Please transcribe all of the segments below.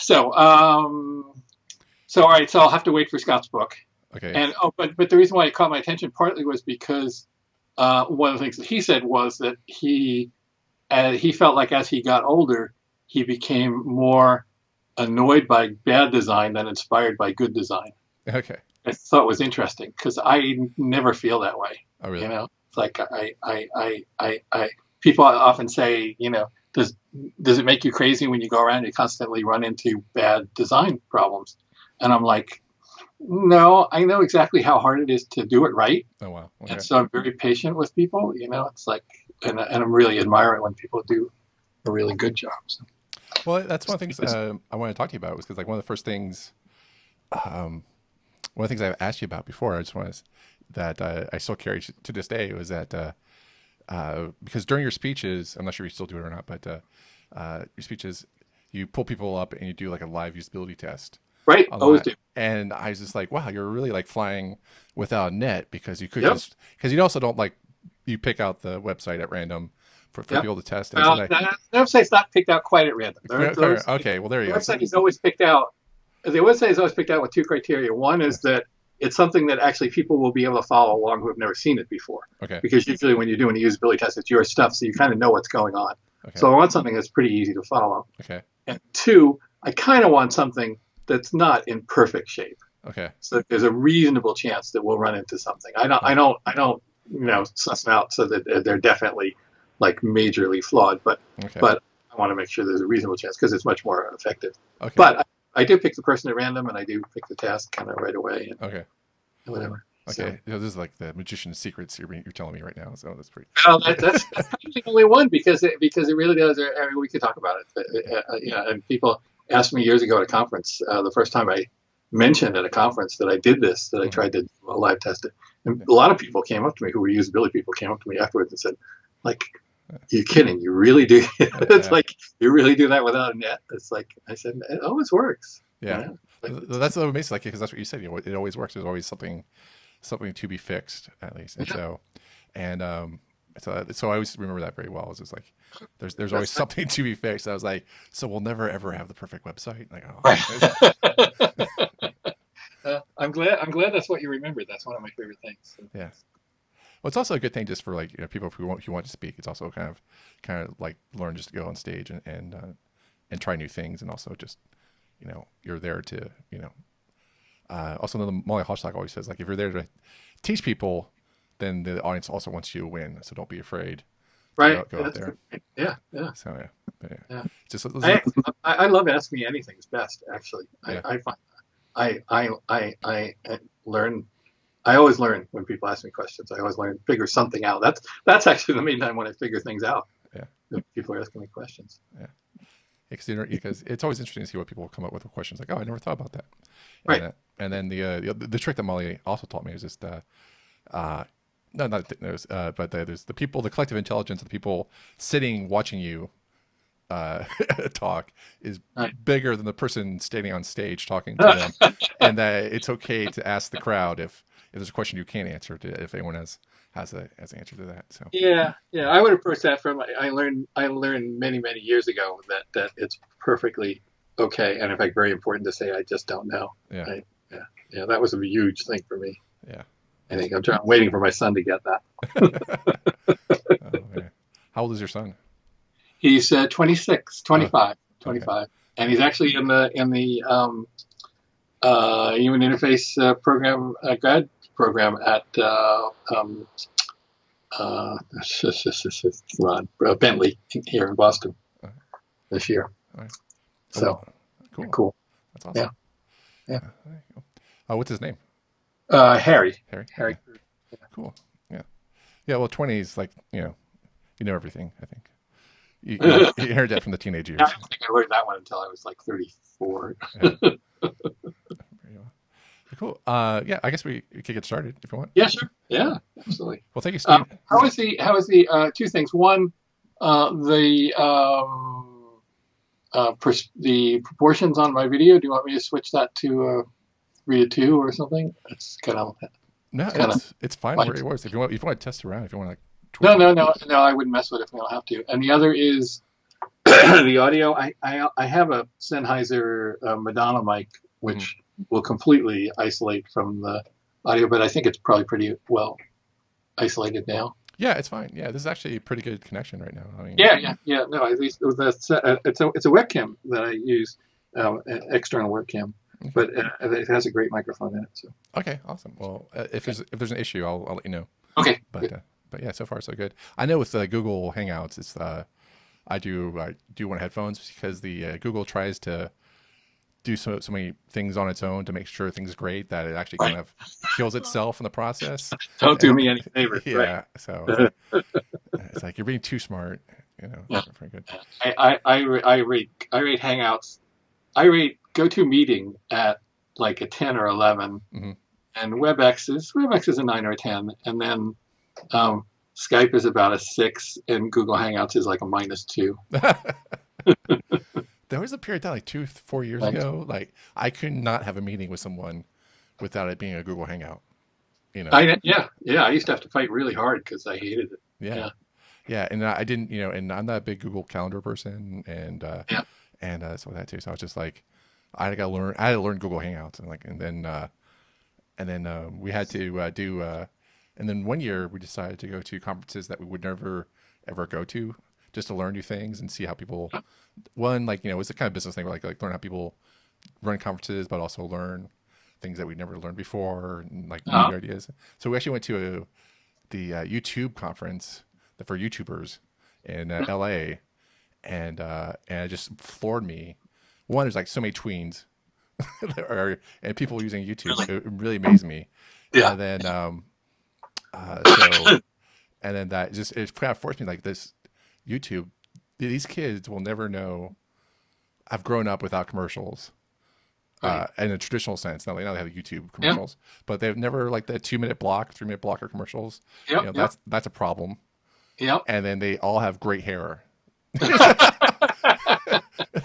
So all right. So I'll have to wait for Scott's book. Okay. And but the reason why it caught my attention partly was because one of the things that he said was that he felt like as he got older, he became more annoyed by bad design than inspired by good design. Okay. I thought it was interesting because I never feel that way. Oh, really? It's like people often say, does it make you crazy when you go around and you constantly run into bad design problems? And I'm like, no, I know exactly how hard it is to do it right. Oh, wow. Okay. And so I'm very patient with people, it's like, and I'm really admiring when people do a really good job. So. Well, that's one of the things I want to talk to you about was because like one of the first things, one of the things I've asked you about before, I just want that I still carry to this day was that because during your speeches, I'm not sure if you still do it or not, but your speeches, you pull people up and you do like a live usability test. Right, always do. And I was just like, wow, you're really like flying without a net because you could Yep. just, because you also don't like, you pick out the website at random for Yep. people to test. Well, the website's not picked out quite at random. Okay, well, there you go. The website is always picked out. The website is always picked out with two criteria. One is that it's something that actually people will be able to follow along who have never seen it before. Okay. Because usually when you're doing a usability test, it's your stuff, so you kind of know what's going on. Okay. So I want something that's pretty easy to follow. Okay. And two, I kind of want something that's not in perfect shape. Okay. So there's a reasonable chance that we'll run into something. I don't suss them out so that they're definitely like majorly flawed, but I want to make sure there's a reasonable chance because it's much more effective. Okay. But I do pick the person at random, and I do pick the task kind of right away. And, okay. And whatever. Okay. So, this is like the magician's secrets you're telling me right now. So that's pretty. Well, that's the only one because it really does. I mean, we could talk about it. And people asked me years ago at a conference, the first time I mentioned at a conference that I did this, that I tried to live test it. And a lot of people came up to me who were usability people came up to me afterwards and said, like, you're kidding. You really do. It's like, you really do that without a net. It's like, I said, it always works. Yeah. That's what makes it like, because that's what you said. It always works. There's always something to be fixed at least. And so I always remember that very well. It's just like, there's always something to be fixed. I was like, so we'll never ever have the perfect website. Like, I'm glad that's what you remembered. That's one of my favorite things. So. Yeah. Well, it's also a good thing just for like people who want to speak. It's also kind of like learn just to go on stage and try new things, and also just you're there to also the Molly Hochstock always says, like, if you're there to teach people, then the audience also wants you to win. So don't be afraid. Right. Go out there. Yeah. So yeah. Just I love Ask Me Anything. It's best actually. Yeah. I learn. I always learn when people ask me questions. I always learn to figure something out. That's actually the main time when I figure things out. Yeah. If people are asking me questions. Yeah. Because it's always interesting to see what people come up with questions like, oh, I never thought about that. Right. And then the trick that Molly also taught me is just but there's the people, the collective intelligence of the people sitting watching you talk is bigger than the person standing on stage talking to them, and that it's okay to ask the crowd if there's a question you can't answer, if anyone has an answer to that. So yeah, I would approach that from I learned many years ago that it's perfectly okay, and in fact very important to say I just don't know. Yeah. That was a huge thing for me. Yeah. I think I'm waiting for my son to get that. Oh, man. How old is your son? He's 25, Okay. and he's actually in the human interface program, grad program at Bentley here in Boston this year. Right. So cool. That's awesome. Yeah. What's his name? Harry. Yeah. Cool. Yeah. Well, 20s, like you know everything. I think you heard that from the teenage years. I don't think I learned that one until I was like 34. Yeah. Cool. Yeah, I guess we could get started if you want. Yeah, sure. Yeah, absolutely. Well, thank you, Steve. How is the two things? One, the proportions on my video. Do you want me to switch that to 3:2 or something? It's kind of it's fine where it was. If you want to test around, if you want to like. No, I wouldn't mess with it if we don't have to. And the other is The audio, I have a Sennheiser Madonna mic, Hmm. which will completely isolate from the audio, but I think it's probably pretty well isolated now. Yeah, it's fine. Yeah, this is actually a pretty good connection right now. I mean, Yeah. No, at least it's a webcam that I use, external webcam, okay. but it has a great microphone in it. So Okay, awesome. Well, if there's an issue, I'll let you know. okay, But good. yeah, so far so good. I know with Google Hangouts, it's I do want headphones because the Google tries to do so many things on its own to make sure things are great that it actually kind Right. of kills itself in the process. Don't do And me any favors. Right. yeah, so it's like you're being too smart. It's Yeah. not very good. I rate Hangouts. I rate GoToMeeting at like a 10 or 11, Hmm. and WebEx is a 9 or a 10, and then um, Skype is about a 6, and Google Hangouts is like a -2. There was a period of time, like 4 years Right. ago, like I could not have a meeting with someone without it being a Google Hangout. You know, Yeah. I used to have to fight really hard because I hated it. yeah, Yeah. yeah, and I didn't, and I'm not a big Google Calendar person, Yeah. and so that too. So I was just like, I had to learn Google Hangouts, and then we had to do, and then one year we decided to go to conferences that we would never ever go to, just to learn new things and see how people, one like it's a kind of business thing where like learn how people run conferences, but also learn things that we'd never learned before and like Uh, new ideas. So we actually went to the YouTube conference for YouTubers in LA, and it just floored me. One, there's like so many tweens, and people using YouTube. really? It really amazed me. Yeah. And then so and then that just it kind of forced me like this YouTube. These kids will never know. I've grown up without commercials Right. in a traditional sense. Now they have YouTube Yeah. commercials, but they've never like the 2 minute block, 3 minute blocker commercials. Yep. That's a problem. Yep. And then they all have great hair.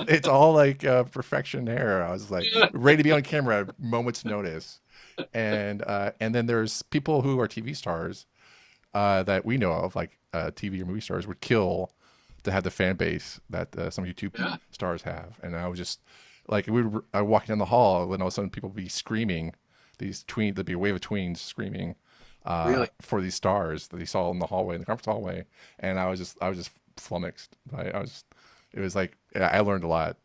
It's all like perfection hair. I was like ready to be on camera at a moment's notice. And then there's people who are TV stars that we know of, like TV or movie stars, would kill to have the fan base that some YouTube Yeah. stars have. And I was just like, I walking down the hall, and all of a sudden people would be screaming. There'd be a wave of tweens screaming Really. for these stars that he saw in the hallway, in the conference hallway. And I was just flummoxed. It was like I learned a lot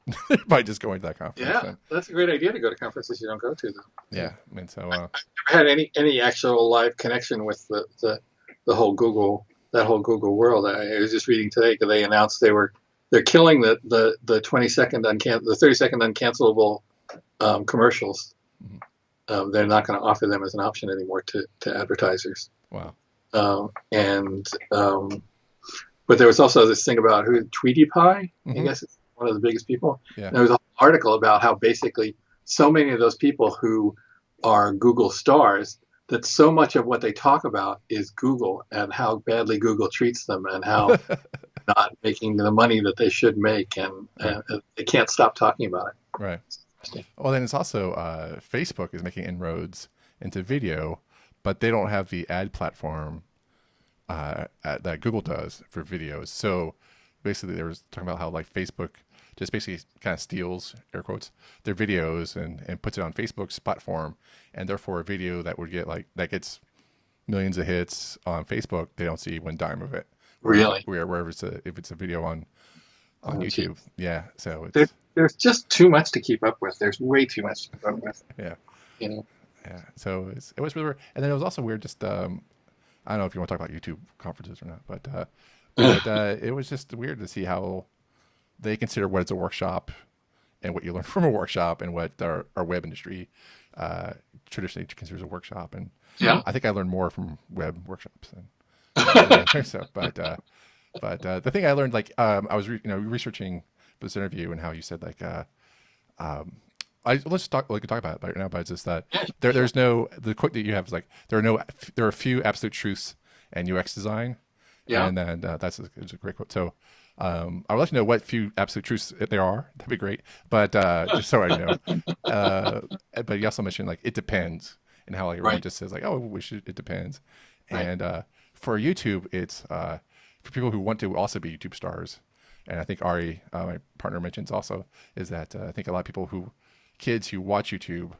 by just going to that conference. Yeah. And That's a great idea to go to conferences you don't go to, though. Yeah. yeah, and so Had any actual live connection with the whole Google world. I was just reading today because they announced they're killing the 30-second uncancelable commercials. mhm. They're not going to offer them as an option anymore to advertisers. Wow. And but there was also this thing about who Tweety Pie. I Hmm. guess it's one of the biggest people. Yeah. And there was an article about how basically so many of those people who are Google stars, that so much of what they talk about is Google and how badly Google treats them and how not making the money that they should make, Right. and they can't stop talking about it. Right. Well, then it's also Facebook is making inroads into video, but they don't have the ad platform that Google does for videos. So basically, they were talking about how like Facebook just basically kind of steals, air quotes, their videos and puts it on Facebook's platform, and therefore a video that would get like that gets millions of hits on Facebook, they don't see one dime of it. Really, Wherever if it's a video on YouTube. YouTube, yeah. So There, it's there's just too much to keep up with. There's way too much to keep up with. yeah. You know. Yeah, so it was really weird. And then it was also weird. Just I don't know if you want to talk about YouTube conferences or not, but it was just weird to see how they consider what is a workshop and what you learn from a workshop and what our web industry traditionally considers a workshop. And Yeah. I think I learned more from web workshops than so. But the thing I learned, like I was researching for this interview and how you said like let's talk. We can talk about it right now, but it's just that Yeah. there's no the quote that you have is like there are a few absolute truths in UX design, Yeah. and then it's a great quote. So I would like to know what few absolute truths there are. That'd be great. But just so I know. But you also mentioned like it depends, and how like everyone Right. just says like, oh, it depends. Right. And for YouTube, it's for people who want to also be YouTube stars, and I think Ari, my partner, mentions also is that I think a lot of kids who watch YouTube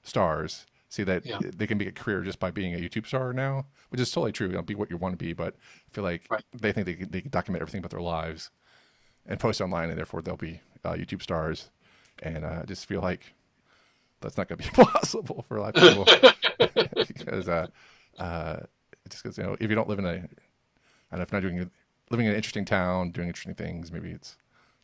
stars see that Yeah. they can make a career just by being a YouTube star now, which is totally true. Be what you want to be, but I feel like Right. they think they can document everything about their lives and post online, and therefore they'll be YouTube stars. And I just feel like that's not going to be possible for a lot of people because just because if you don't live in I don't know, if you're not living in an interesting town, doing interesting things, maybe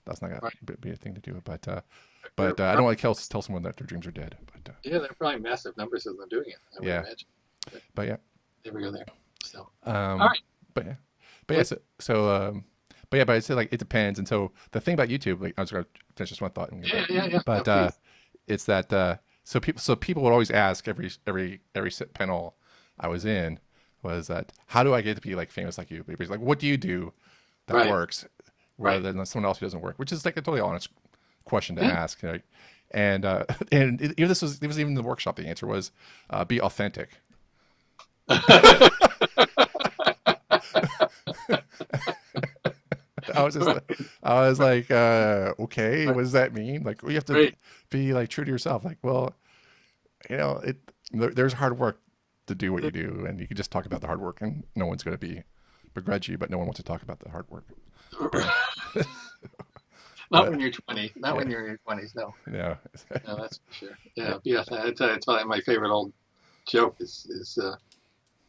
that's not going Right. to be a thing to do. But They're I don't want to tell someone that their dreams are dead. But Yeah, there are probably massive numbers of them doing it, I would yeah, imagine. But but yeah, never go there. So, all um, right. but yeah, but yeah. But yeah, but I'd say like it depends. And so the thing about YouTube, like I was going to finish this one thought, Yeah. No, but please. it's that so people would always ask every panel I was in was that how do I get to be like famous like you? It's like what do you do that Right. works Right. rather than someone else who doesn't work, which is like a totally honest question to Yeah. ask. And even this was even the workshop. The answer was be authentic. Right. I was like, okay, Right. what does that mean? Like, well, you have to Right. be like true to yourself. Like, well, there's hard work to do what you do, and you can just talk about the hard work, and no one's going to begrudge you, but no one wants to talk about the hard work. Not But when you're 20. Not yeah, when you're in your 20s. No. yeah, No, that's for sure. Yeah. Yeah. It's probably my favorite old joke is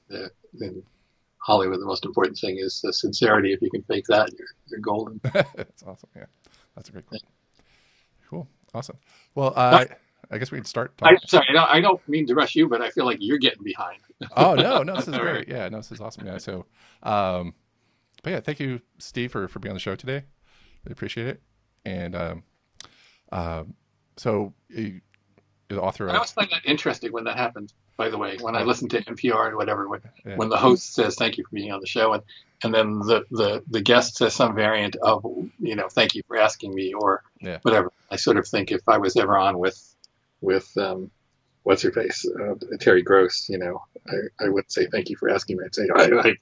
in Hollywood. The most important thing is sincerity. If you can fake that, you're golden. that's awesome. Yeah, that's a great quote. Cool, awesome. Well, I guess we can start I'm talking. sorry. I don't mean to rush you, but I feel like you're getting behind. Oh no, no, this is All right. great. Yeah, no, this is awesome. Yeah, so, um, but yeah, thank you, Steve, for being on the show today. Really appreciate it. And um, so you're the author I of always find that interesting when that happens. By the way, when I oh listen to NPR and whatever, yeah when the host says thank you for being on the show, and then the guest says some variant of thank you for asking me or yeah whatever. I sort of think if I was ever on with what's her face Terry Gross, I wouldn't say thank you for asking me. I'd say I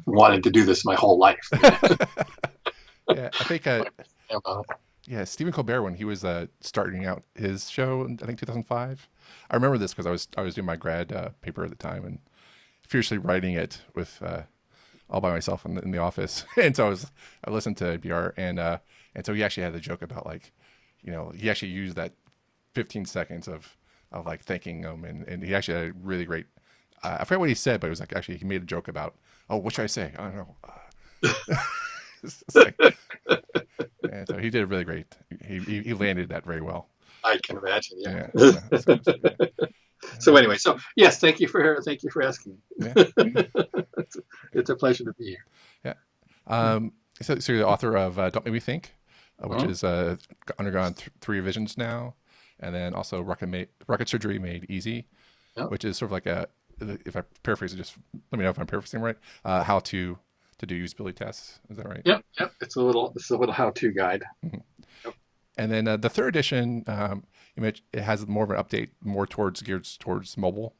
wanted to do this my whole life. yeah. I think yeah, Stephen Colbert when he was starting out his show in I think 2005. I remember this because I was doing my grad paper at the time and fiercely writing it with all by myself in the office. And so I listened to NPR and so he actually had the joke about like, he actually used that 15 seconds of like thanking him and he actually had a really great. I forget what he said, but it was like actually he made a joke about, oh, what should I say? I don't know. It's like, and so he did a really great. He landed that very well. I can imagine. Yeah. Yeah. Yeah. So anyway, so yes, thank you for asking. Yeah. It's a pleasure to be here. Yeah. So you're the author of Don't Make Me Think, which Mhm. is undergone three revisions now, and then also Rocket Surgery Made Easy, Yep. which is sort of like if I paraphrase it, just let me know if I'm paraphrasing right. How to do usability tests. Is that right? Yep. It's a little how-to guide. Mhm. Yep. And then the third edition, it has more of an update, more geared towards mobile.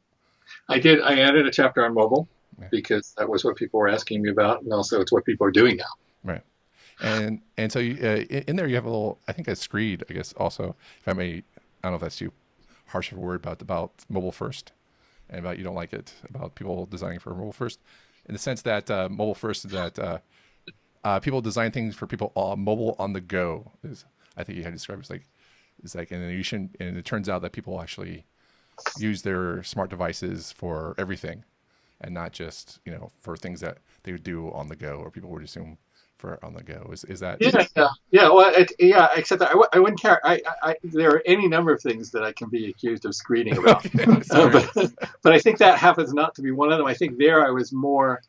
I added a chapter on mobile Yeah. because that was what people were asking me about, and also it's what people are doing now. Right. And so in there you have a little, I think a screed, I guess also, if I may, I don't know if that's too harsh of a word, but about mobile first and about you don't like it, about people designing for mobile first, in the sense that mobile first is that people design things for people mobile on the go is, I think you had described it's like, and then and it turns out that people actually use their smart devices for everything and not just, for things that they would do on the go or people would assume for on the go. Is that? Yeah. Well, except that I wouldn't care. There are any number of things that I can be accused of screening about, Okay, sorry. but I think that happens not to be one of them. I think there I was more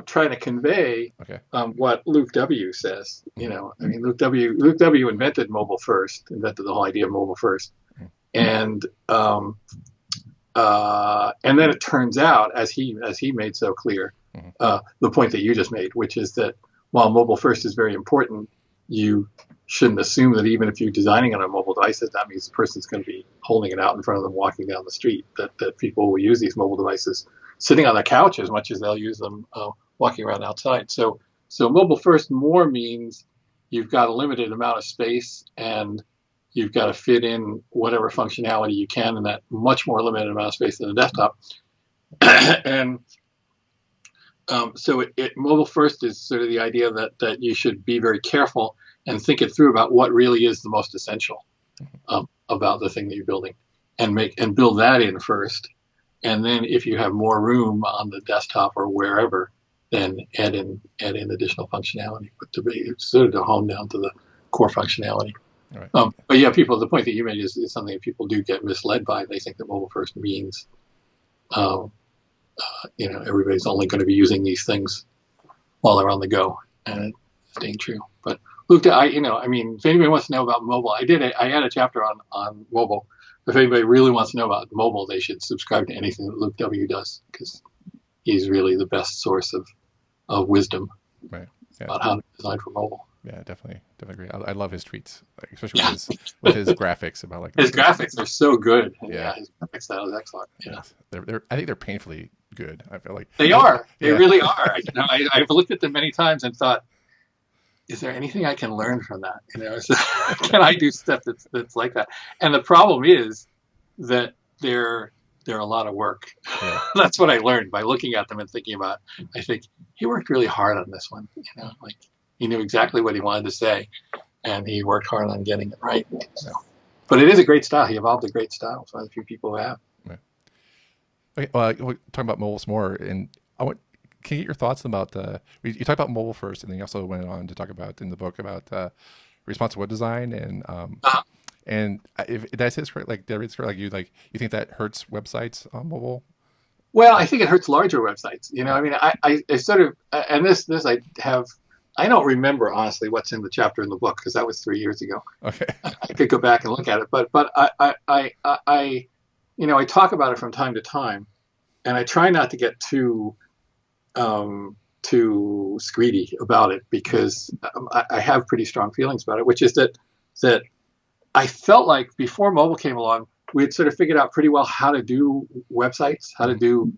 trying to convey Okay. what Luke W. says. I mean, Luke W. invented mobile first, invented the whole idea of mobile first, and then it turns out, as he made so clear, the point that you just made, which is that while mobile first is very important, you shouldn't assume that even if you're designing on a mobile device, that means the person's going to be holding it out in front of them walking down the street. That people will use these mobile devices sitting on their couch as much as they'll use them walking around outside. So mobile first more means you've got a limited amount of space, and you've got to fit in whatever functionality you can in that much more limited amount of space than a desktop. And so mobile first is sort of the idea that you should be very careful and think it through about what really is the most essential about the thing that you're building, and build that in first. And then if you have more room on the desktop or wherever, then add in additional functionality, but sort of to hone down to the core functionality. Right. But yeah, the point that you made is something that people do get misled by. They think that mobile first means, everybody's only going to be using these things while they're on the go, and it ain't true. But Luke, if anybody wants to know about mobile, I had a chapter on mobile. If anybody really wants to know about mobile, they should subscribe to anything that Luke W. does, because he's really the best source of wisdom about how to design for mobile. Yeah, definitely agree. I love his tweets, especially with his graphics about his graphics are so good. Yeah, his graphic style is excellent. Yeah, yes. I think they're painfully good. I feel like they are. They really are. I've looked at them many times and thought, is there anything I can learn from that? Can I do stuff that's like that? And the problem is that they're a lot of work. Yeah. That's what I learned by looking at them and thinking about. I think he worked really hard on this one. He knew exactly what he wanted to say, and he worked hard on getting it right. So, but it is a great style. He evolved a great style. It's one of the few people who have. Right. Okay, well, we're talking about mobile some more, and can you get your thoughts about you talked about mobile first, and then you also went on to talk about in the book about responsive web design, and and if did I say this correct? You think that hurts websites on mobile? Well, I think it hurts larger websites. I sort of, and this I don't remember honestly what's in the chapter in the book, because that was 3 years ago. Okay, I could go back and look at it, but I talk about it from time to time, and I try not to get too screedy about it, because I have pretty strong feelings about it, which is that I felt like before mobile came along, we had sort of figured out pretty well how to do websites, how to do,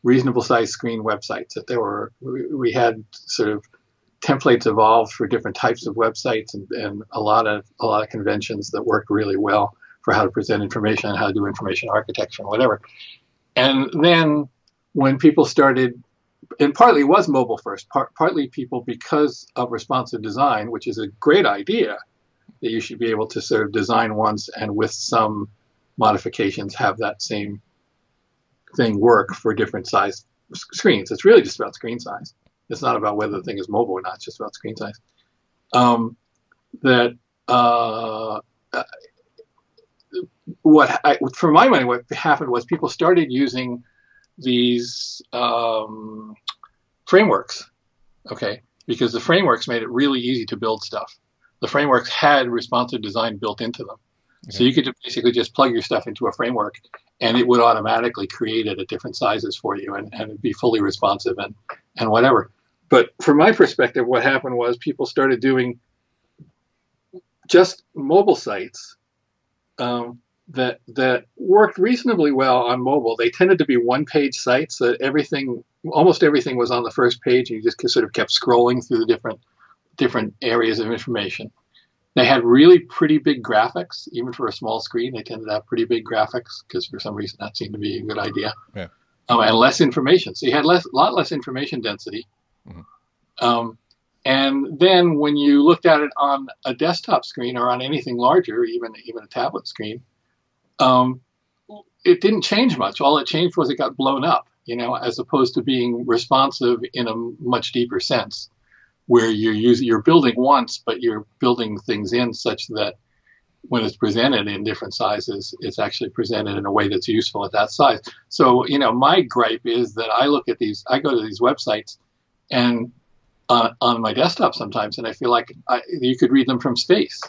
reasonable sized screen websites. That we had sort of templates evolved for different types of websites, and a lot of conventions that worked really well for how to present information and how to do information architecture and whatever. And then when people started, and partly it was mobile first, partly people, because of responsive design, which is a great idea, that you should be able to sort of design once and with some modifications have that same thing work for different size screens. It's really just about screen size. It's not about whether the thing is mobile or not. It's just about screen size. For my money, what happened was people started using these frameworks, because the frameworks made it really easy to build stuff. The frameworks had responsive design built into them. Okay. So you could basically just plug your stuff into a framework, and it would automatically create it at different sizes for you, and it'd be fully responsive and whatever. But from my perspective, what happened was people started doing just mobile sites that worked reasonably well on mobile. They tended to be one-page sites that almost everything was on the first page, and you just sort of kept scrolling through the different areas of information. They had really pretty big graphics, even for a small screen. They tended to have pretty big graphics, because for some reason that seemed to be a good idea. Yeah. And less information. So you had a lot less information density. Mm-hmm. And then when you looked at it on a desktop screen or on anything larger, even a tablet screen, it didn't change much. All it changed was it got blown up, as opposed to being responsive in a much deeper sense, where you're building once, but you're building things in such that when it's presented in different sizes, it's actually presented in a way that's useful at that size. So, my gripe is that I go to these websites and on my desktop sometimes, and I feel like you could read them from space.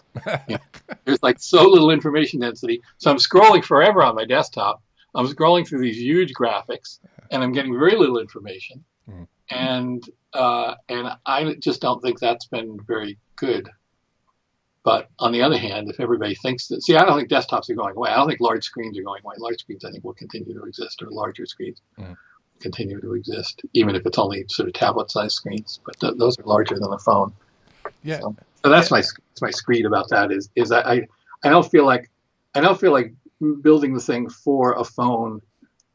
There's like so little information density. So I'm scrolling forever on my desktop. I'm scrolling through these huge graphics, and I'm getting very little information. Mm. And I just don't think that's been very good. But on the other hand, if everybody thinks that, I don't think desktops are going away. I don't think large screens are going away. Large screens, I think, will continue to exist, or larger screens continue to exist, even if it's only sort of tablet-sized screens. But those are larger than the phone. Yeah. So Yeah. that's my screed about that is I don't feel like building the thing for a phone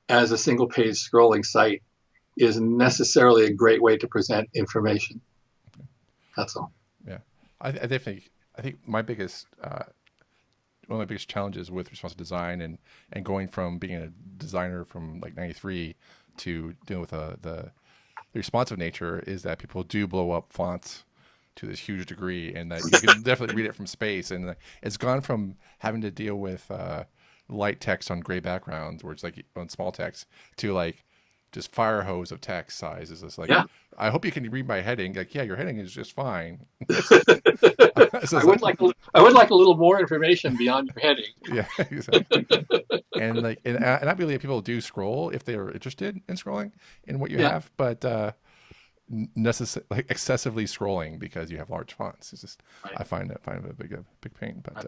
as a single page scrolling site is necessarily a great way to present information. That's all. Yeah. I definitely, I think my biggest, one of my biggest challenges with responsive design and going from being a designer from like 93 to dealing with the responsive nature is that people do blow up fonts to this huge degree, and that you can definitely read it from space. And it's gone from having to deal with light text on gray backgrounds, where it's like on small text, to like just fire hose of text size. Is just like, Yeah. I hope you can read my heading. Like, yeah, your heading is just fine. So I it's like, I would like a little more information beyond your heading. yeah, exactly. And like, and I believe people do scroll if they're interested in scrolling in what you Yeah. have, but like excessively scrolling because you have large fonts. It's just Right. I find it a big pain. Right.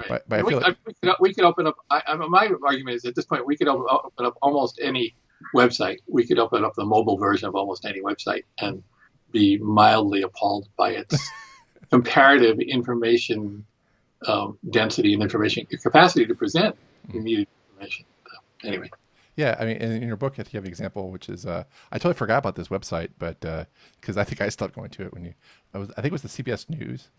Right. But I And feel like we could open up. My argument is at this point we could open up almost any website. We could open up the mobile version of almost any website and be mildly appalled by its comparative information density and information capacity to present the needed information. So, anyway. yeah, I mean, in your book, I think you have an example, which is I totally forgot about this website, but because I think I stopped going to it when I think it was the CBS News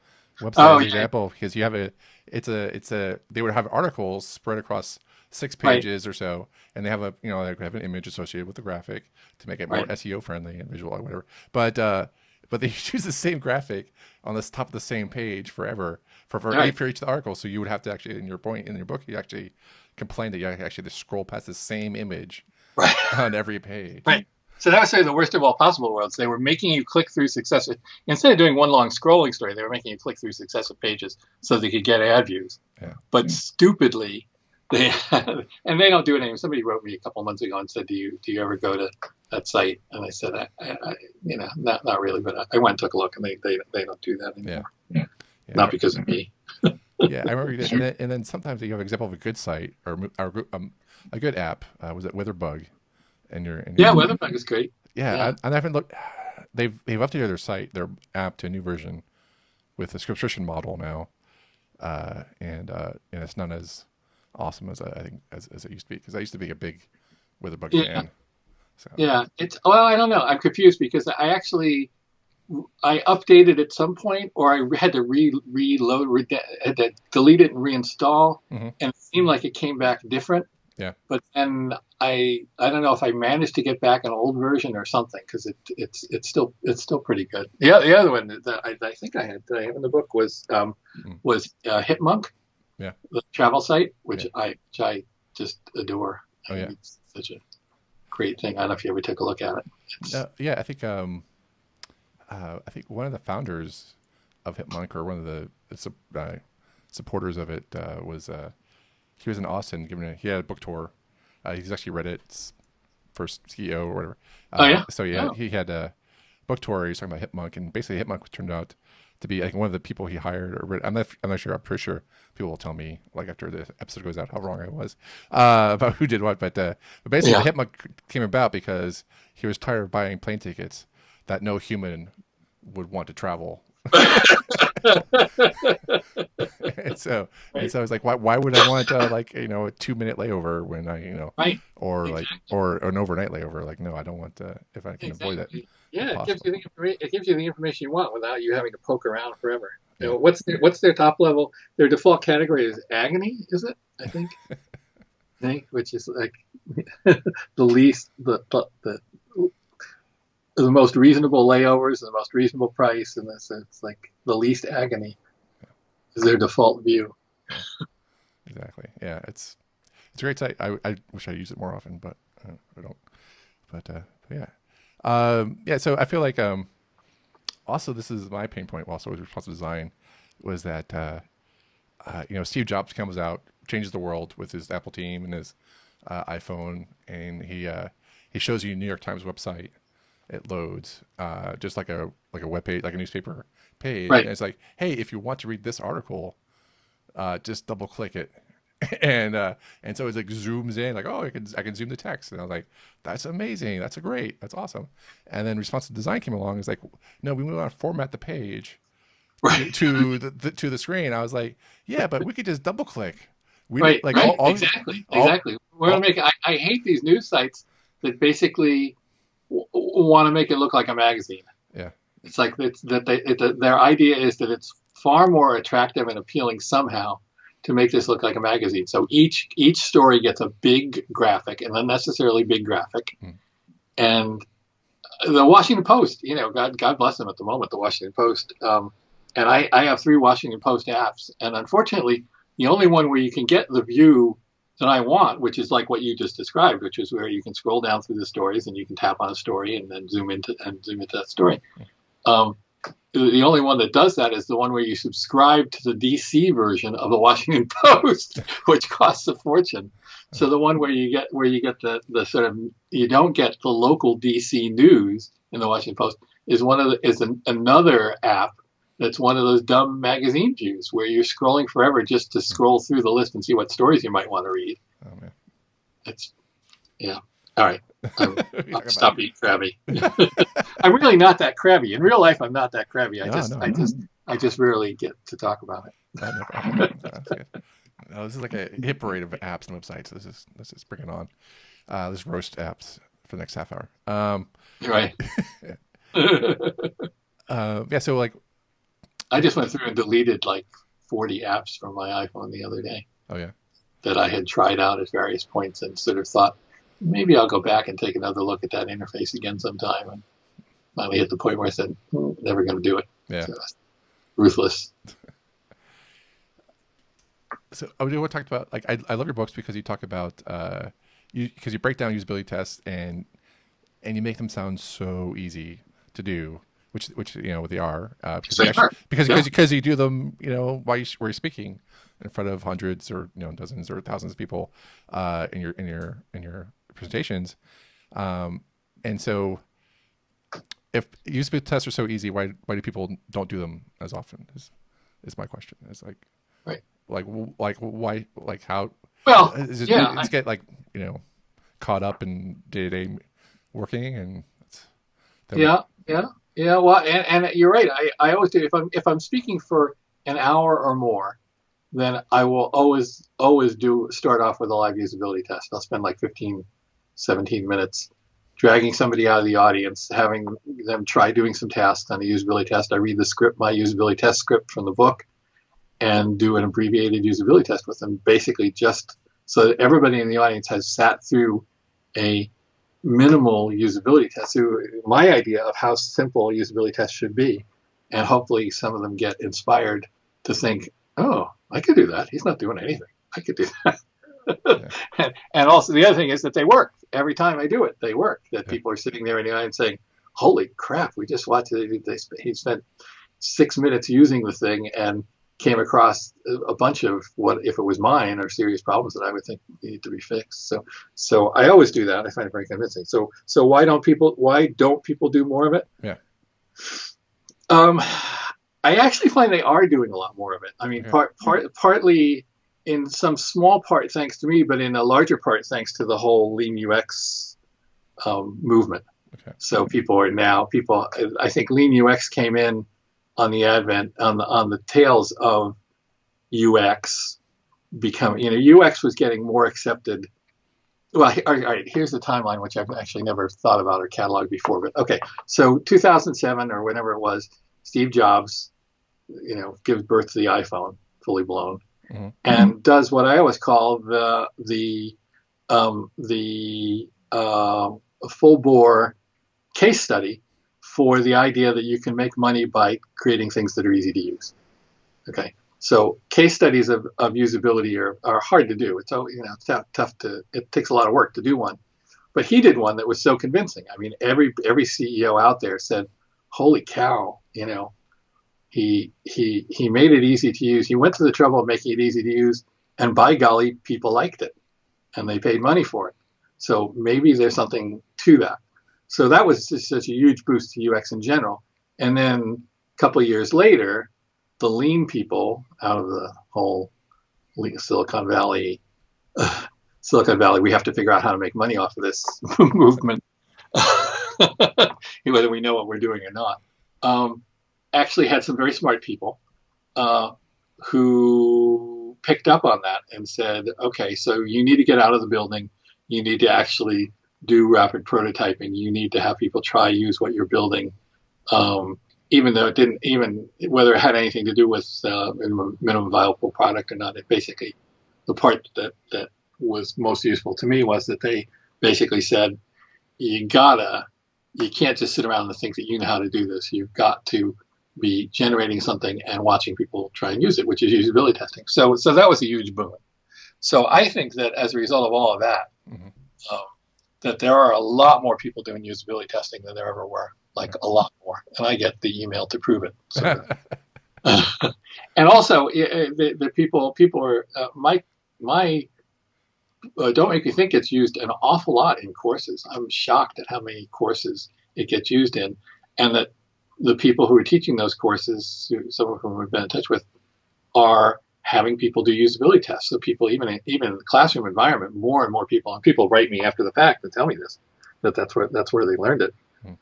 website Oh as an yeah. example, because you have they would have articles spread across six Right. pages or so, and they have they have an image associated with the graphic to make it more Right. SEO friendly and visual or whatever. But they use the same graphic on the top of the same page forever Right. for each of the articles. So you would have to actually, in your book, you actually complain that you actually have to scroll past the same image Right. on every page. Right. So that was sort of the worst of all possible worlds. They were making you click through successive, instead of doing one long scrolling story, they were making you click through successive pages so they could get ad views. Yeah. But stupidly, and they don't do it anymore. Somebody wrote me a couple of months ago and said, do you ever go to that site? And I said, not really, but I went and took a look, and they don't do that anymore. Yeah. Not because of me. Yeah, I remember. And then sometimes you have an example of a good site or a good app. Was it Witherbug? Yeah, Weatherbug is great. Yeah, Yeah. I haven't looked. They've updated their app to a new version with a subscription model now, and it's not as awesome as I think as it used to be, because I used to be a big Witherbug Yeah. fan. So Yeah. I don't know. I'm confused because I updated at some point, or I had to reload, had to delete it and reinstall, mm-hmm. and it seemed like it came back different. Yeah. But then I don't know if I managed to get back an old version or something, because it's still pretty good. The other one that I think I have in the book was Hitmonk, Yeah. the travel site, which I just adore. Oh yeah. It's such a great thing. I don't know if you ever took a look at it. Yeah, I think one of the founders of Hitmonk, or one of the supporters of it, was he was in Austin he had a book tour. He's actually Reddit's first CEO or whatever. Oh yeah. So yeah, he had a book tour. He was talking about Hitmonk, and basically Hitmonk turned out to be like one of the people he hired. Or I'm not sure. I'm pretty sure people will tell me like after the episode goes out how wrong I was about who did what. But basically, the Hitmonk came about because he was tired of buying plane tickets that no human would want to travel. and so I was like, why would I want a 2-minute layover when right. or exactly. or an overnight layover? Like, no, I don't want if I can avoid that. Yeah, it gives you the information you want without you having to poke around forever. Yeah. What's their top level? Their default category is agony, is it? I think. Which is like the least the most reasonable layovers, the most reasonable price, and it's like the least agony is their default view. Exactly. Yeah, it's a great site. I wish I used it more often, but I don't. But yeah. Yeah, so I feel like also this is my pain point also with responsive design was that Steve Jobs comes out, changes the world with his Apple team and his iPhone, and he shows you New York Times website. It loads just like a web page, like a newspaper page, Right. and it's like, hey, if you want to read this article, just double click it. And so it's like zooms in, like, oh, I can zoom the text, and I was like, that's amazing, that's awesome. And then responsive design came along. It's like, no, we want to format the page Right. to the screen. I was like, yeah, but we could just double click. We did Right. like Right. Exactly. all, Exactly. We're gonna all make. I hate these news sites that basically want to make it look like a magazine. yeah. It's like it's that their idea is that it's far more attractive and appealing somehow to make this look like a magazine. So each story gets a big graphic, an unnecessarily big graphic, Hmm. and the Washington Post, God bless them at the moment, the Washington Post. And I have 3 Washington Post apps, and unfortunately, the only one where you can get the view that I want, which is like what you just described, which is where you can scroll down through the stories and you can tap on a story and then zoom into that story. Um, the only one that does that is the one where you subscribe to the DC version of the Washington Post, which costs a fortune. So the one where you get the sort of, you don't get the local DC news in the Washington Post is another app that's one of those dumb magazine views where you're scrolling forever just to scroll through the list and see what stories you might want to read. Oh man. It's yeah. All right. I'll stop being crabby. it. I'm really not that crabby. In real life, I'm not that crabby. No, no. I just rarely get to talk about it. No problem. No, that's good. No, this is like a hit parade of apps and websites. This is bring it on. Let's roast apps for the next half hour. Right. Yeah. So like, I just went through and deleted like 40 apps from my iPhone the other day oh yeah. that I had tried out at various points and sort of thought maybe I'll go back and take another look at that interface again sometime. And finally hit the point where I said, never going to do it. Yeah. So, ruthless. So we talked about like I love your books because you talk about because you break down usability tests and you make them sound so easy to do, which they are because They are. because you do them while you're speaking in front of hundreds or dozens or thousands of people in your presentations, and so if usability tests are so easy, why do people don't do them as often? Is my question. It's like Right. like why how Well, is it, yeah, it's get caught up in day-to-day working and yeah. Well, and you're right. I always do. If I'm speaking for an hour or more, then I will always do start off with a live usability test. I'll spend like 15, 17 minutes dragging somebody out of the audience, having them try doing some tasks on a usability test. I read my usability test script from the book, and do an abbreviated usability test with them, basically just so that everybody in the audience has sat through a minimal usability test. So my idea of how simple a usability test should be, and hopefully some of them get inspired to think, oh, I could do that. He's not doing anything. I could do that. yeah. And also the other thing is that they work. Every time I do it, they work. That Yeah. people are sitting there in the audience saying, holy crap, we just watched it. He spent 6 minutes using the thing and came across a bunch of what, if it was mine, or serious problems that I would think need to be fixed. So I always do that. I find it very convincing. So why don't people do more of it? Yeah. I actually find they are doing a lot more of it. I mean, Okay. partly in some small part thanks to me, but in a larger part thanks to the whole lean UX movement. Okay. So I think lean UX came in on the on the tails of UX UX was getting more accepted. Well, all right, here's the timeline, which I've actually never thought about or cataloged before. But okay, so 2007 or whenever it was, Steve Jobs, gives birth to the iPhone, fully blown, Mm-hmm. and does what I always call the full bore case study for the idea that you can make money by creating things that are easy to use. Okay, so case studies of usability are hard to do. It's tough to. It takes a lot of work to do one, but he did one that was so convincing. I mean, every CEO out there said, "Holy cow!" He made it easy to use. He went to the trouble of making it easy to use, and by golly, people liked it, and they paid money for it. So maybe there's something to that. So that was just such a huge boost to UX in general. And then a couple of years later, the lean people out of the whole Silicon Valley, we have to figure out how to make money off of this movement, whether we know what we're doing or not. actually had some very smart people uh, who picked up on that and said, okay, so you need to get out of the building. You need to actually do rapid prototyping. You need to have people try use what you're building, even though it didn't, even whether it had anything to do with minimum viable product or not. It basically, the part that was most useful to me was that they basically said, you gotta, you can't just sit around and think that you know how to do this. You've got to be generating something and watching people try and use it, which is usability testing. So that was a huge boon. So I think that as a result of all of that, Mm-hmm. um, that there are a lot more people doing usability testing than there ever were, like a lot more. And I get the email to prove it. So, and also the people are my don't make me think it's used an awful lot in courses. I'm shocked at how many courses it gets used in, and that the people who are teaching those courses, some of whom we've been in touch with, are having people do usability tests. So people, even in the classroom environment, more and more people, and people write me after the fact and tell me this, that's where they learned it,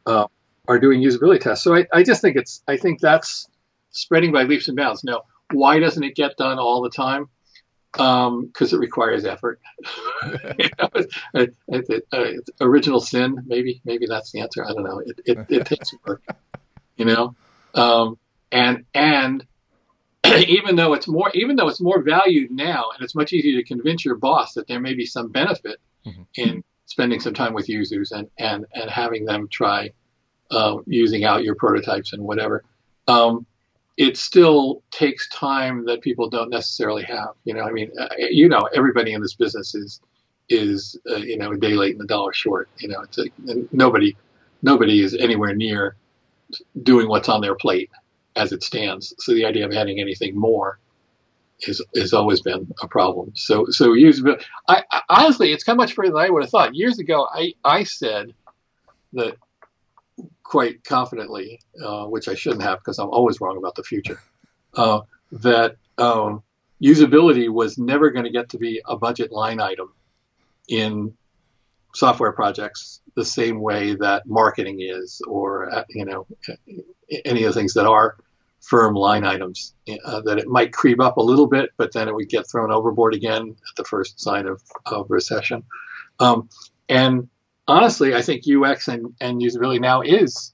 uh, are doing usability tests. So I just think I think that's spreading by leaps and bounds. Now, why doesn't it get done all the time? Because it requires effort. Original sin, maybe that's the answer. I don't know. It takes work, you know, and even though it's more valued now, and it's much easier to convince your boss that there may be some benefit Mm-hmm. in spending some time with users and having them try using out your prototypes and whatever. It still takes time that people don't necessarily have. I mean, everybody in this business is a day late and a dollar short. It's nobody is anywhere near doing what's on their plate as it stands. So the idea of adding anything more has always been a problem. So usability. Honestly, it's come much further than I would have thought. Years ago, I said that quite confidently, which I shouldn't have because I'm always wrong about the future, that usability was never going to get to be a budget line item in software projects the same way that marketing is, or any of the things that are firm line items. That it might creep up a little bit, but then it would get thrown overboard again at the first sign of recession. And honestly, I think UX and usability now is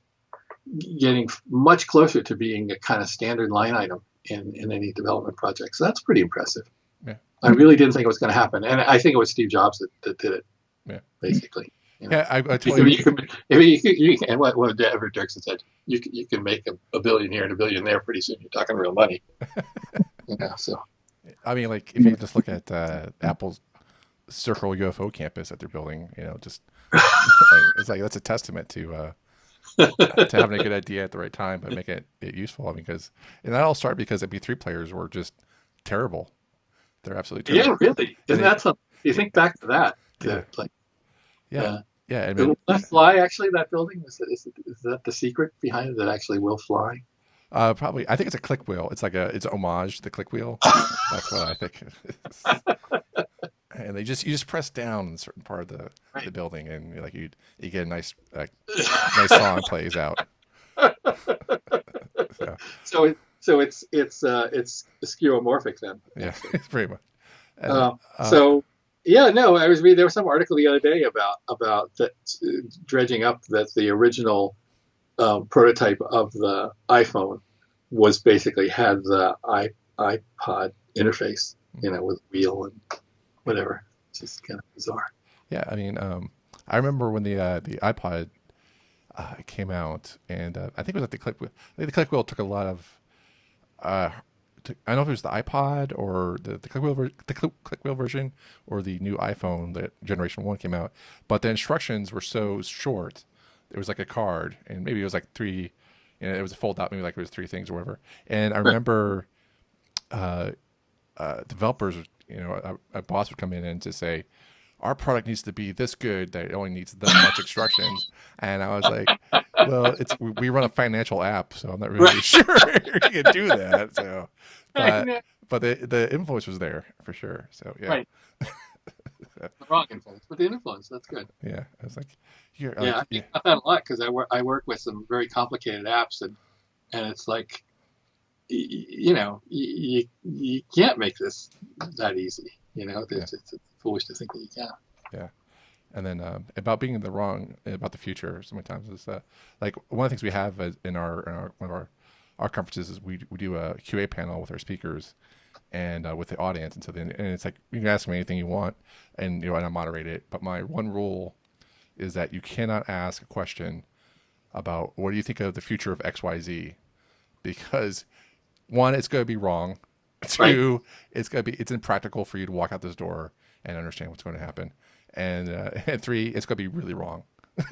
getting much closer to being a kind of standard line item in any development project. So that's pretty impressive. Yeah. I really didn't think it was going to happen, and I think it was Steve Jobs that did it. Yeah. Basically. Yeah, I totally. You can, and what Everett Dirksen said, you can make a billionaire and a billionaire pretty soon. You're talking real money. So. I mean, like if you just look at Apple's Circle UFO campus that they're building, just it's like that's a testament to having a good idea at the right time, but make it useful. I mean, and that all started because MP3 players were just terrible. They're absolutely terrible. Yeah, really. Isn't that something? You think back to that. Yeah. I mean, will that fly? Actually, that building is that the secret behind it? That actually will fly. Probably. I think it's a click wheel. It's like it's an homage to the click wheel. That's what I think. And you just press down in a certain part of the building, and like you get a nice song plays out. So it's skeuomorphic then. Yeah, it's pretty much. I was reading. There was some article the other day about that dredging up that the original prototype of the iPhone was basically had the iPod interface, with wheel and whatever. It's just kind of bizarre. Yeah, I mean, I remember when the iPod came out, and I think it was at the click wheel. I think the click wheel took a lot of. I don't know if it was the iPod or the click wheel version or the new iPhone that Generation 1 came out, but the instructions were so short. It was like a card, and maybe it was like three. It was a fold out, maybe like it was three things or whatever. And I remember developers, a boss would come in and just say, our product needs to be this good that it only needs this much instructions. And I was like, well, we run a financial app, so I'm not really sure you can do that. So, but the influence was there for sure. So yeah. Right. The wrong influence, but the influence, that's good. Yeah, I was like, I think about that a lot because I work with some very complicated apps, and it's like, you can't make this that easy. Yeah. It's foolish to think that you can. Yeah. And then about being in the wrong about the future, so many times is like one of the things we have in our one of our conferences is we do a QA panel with our speakers and with the audience, and so then and it's like you can ask me anything you want, and and I moderate it. But my one rule is that you cannot ask a question about what do you think of the future of XYZ, because one, it's going to be wrong. Right. Two, it's impractical for you to walk out this door and understand what's going to happen. And three, it's going to be really wrong.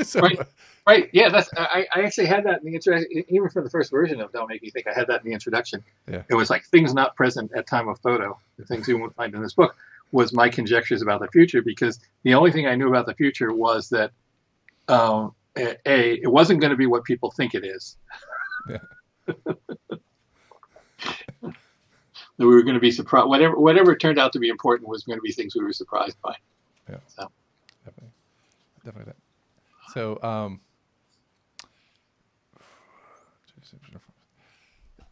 So Right. Right. Yeah. I actually had that in the introduction, even for the first version of Don't Make Me Think. I had that in the introduction. yeah, It was like things not present at time of photo, the things you won't find in this book, was my conjectures about the future, because the only thing I knew about the future was that it wasn't going to be what people think it is. yeah, That we were going to be surprised. Whatever turned out to be important was going to be things we were surprised by. yeah, So definitely that. So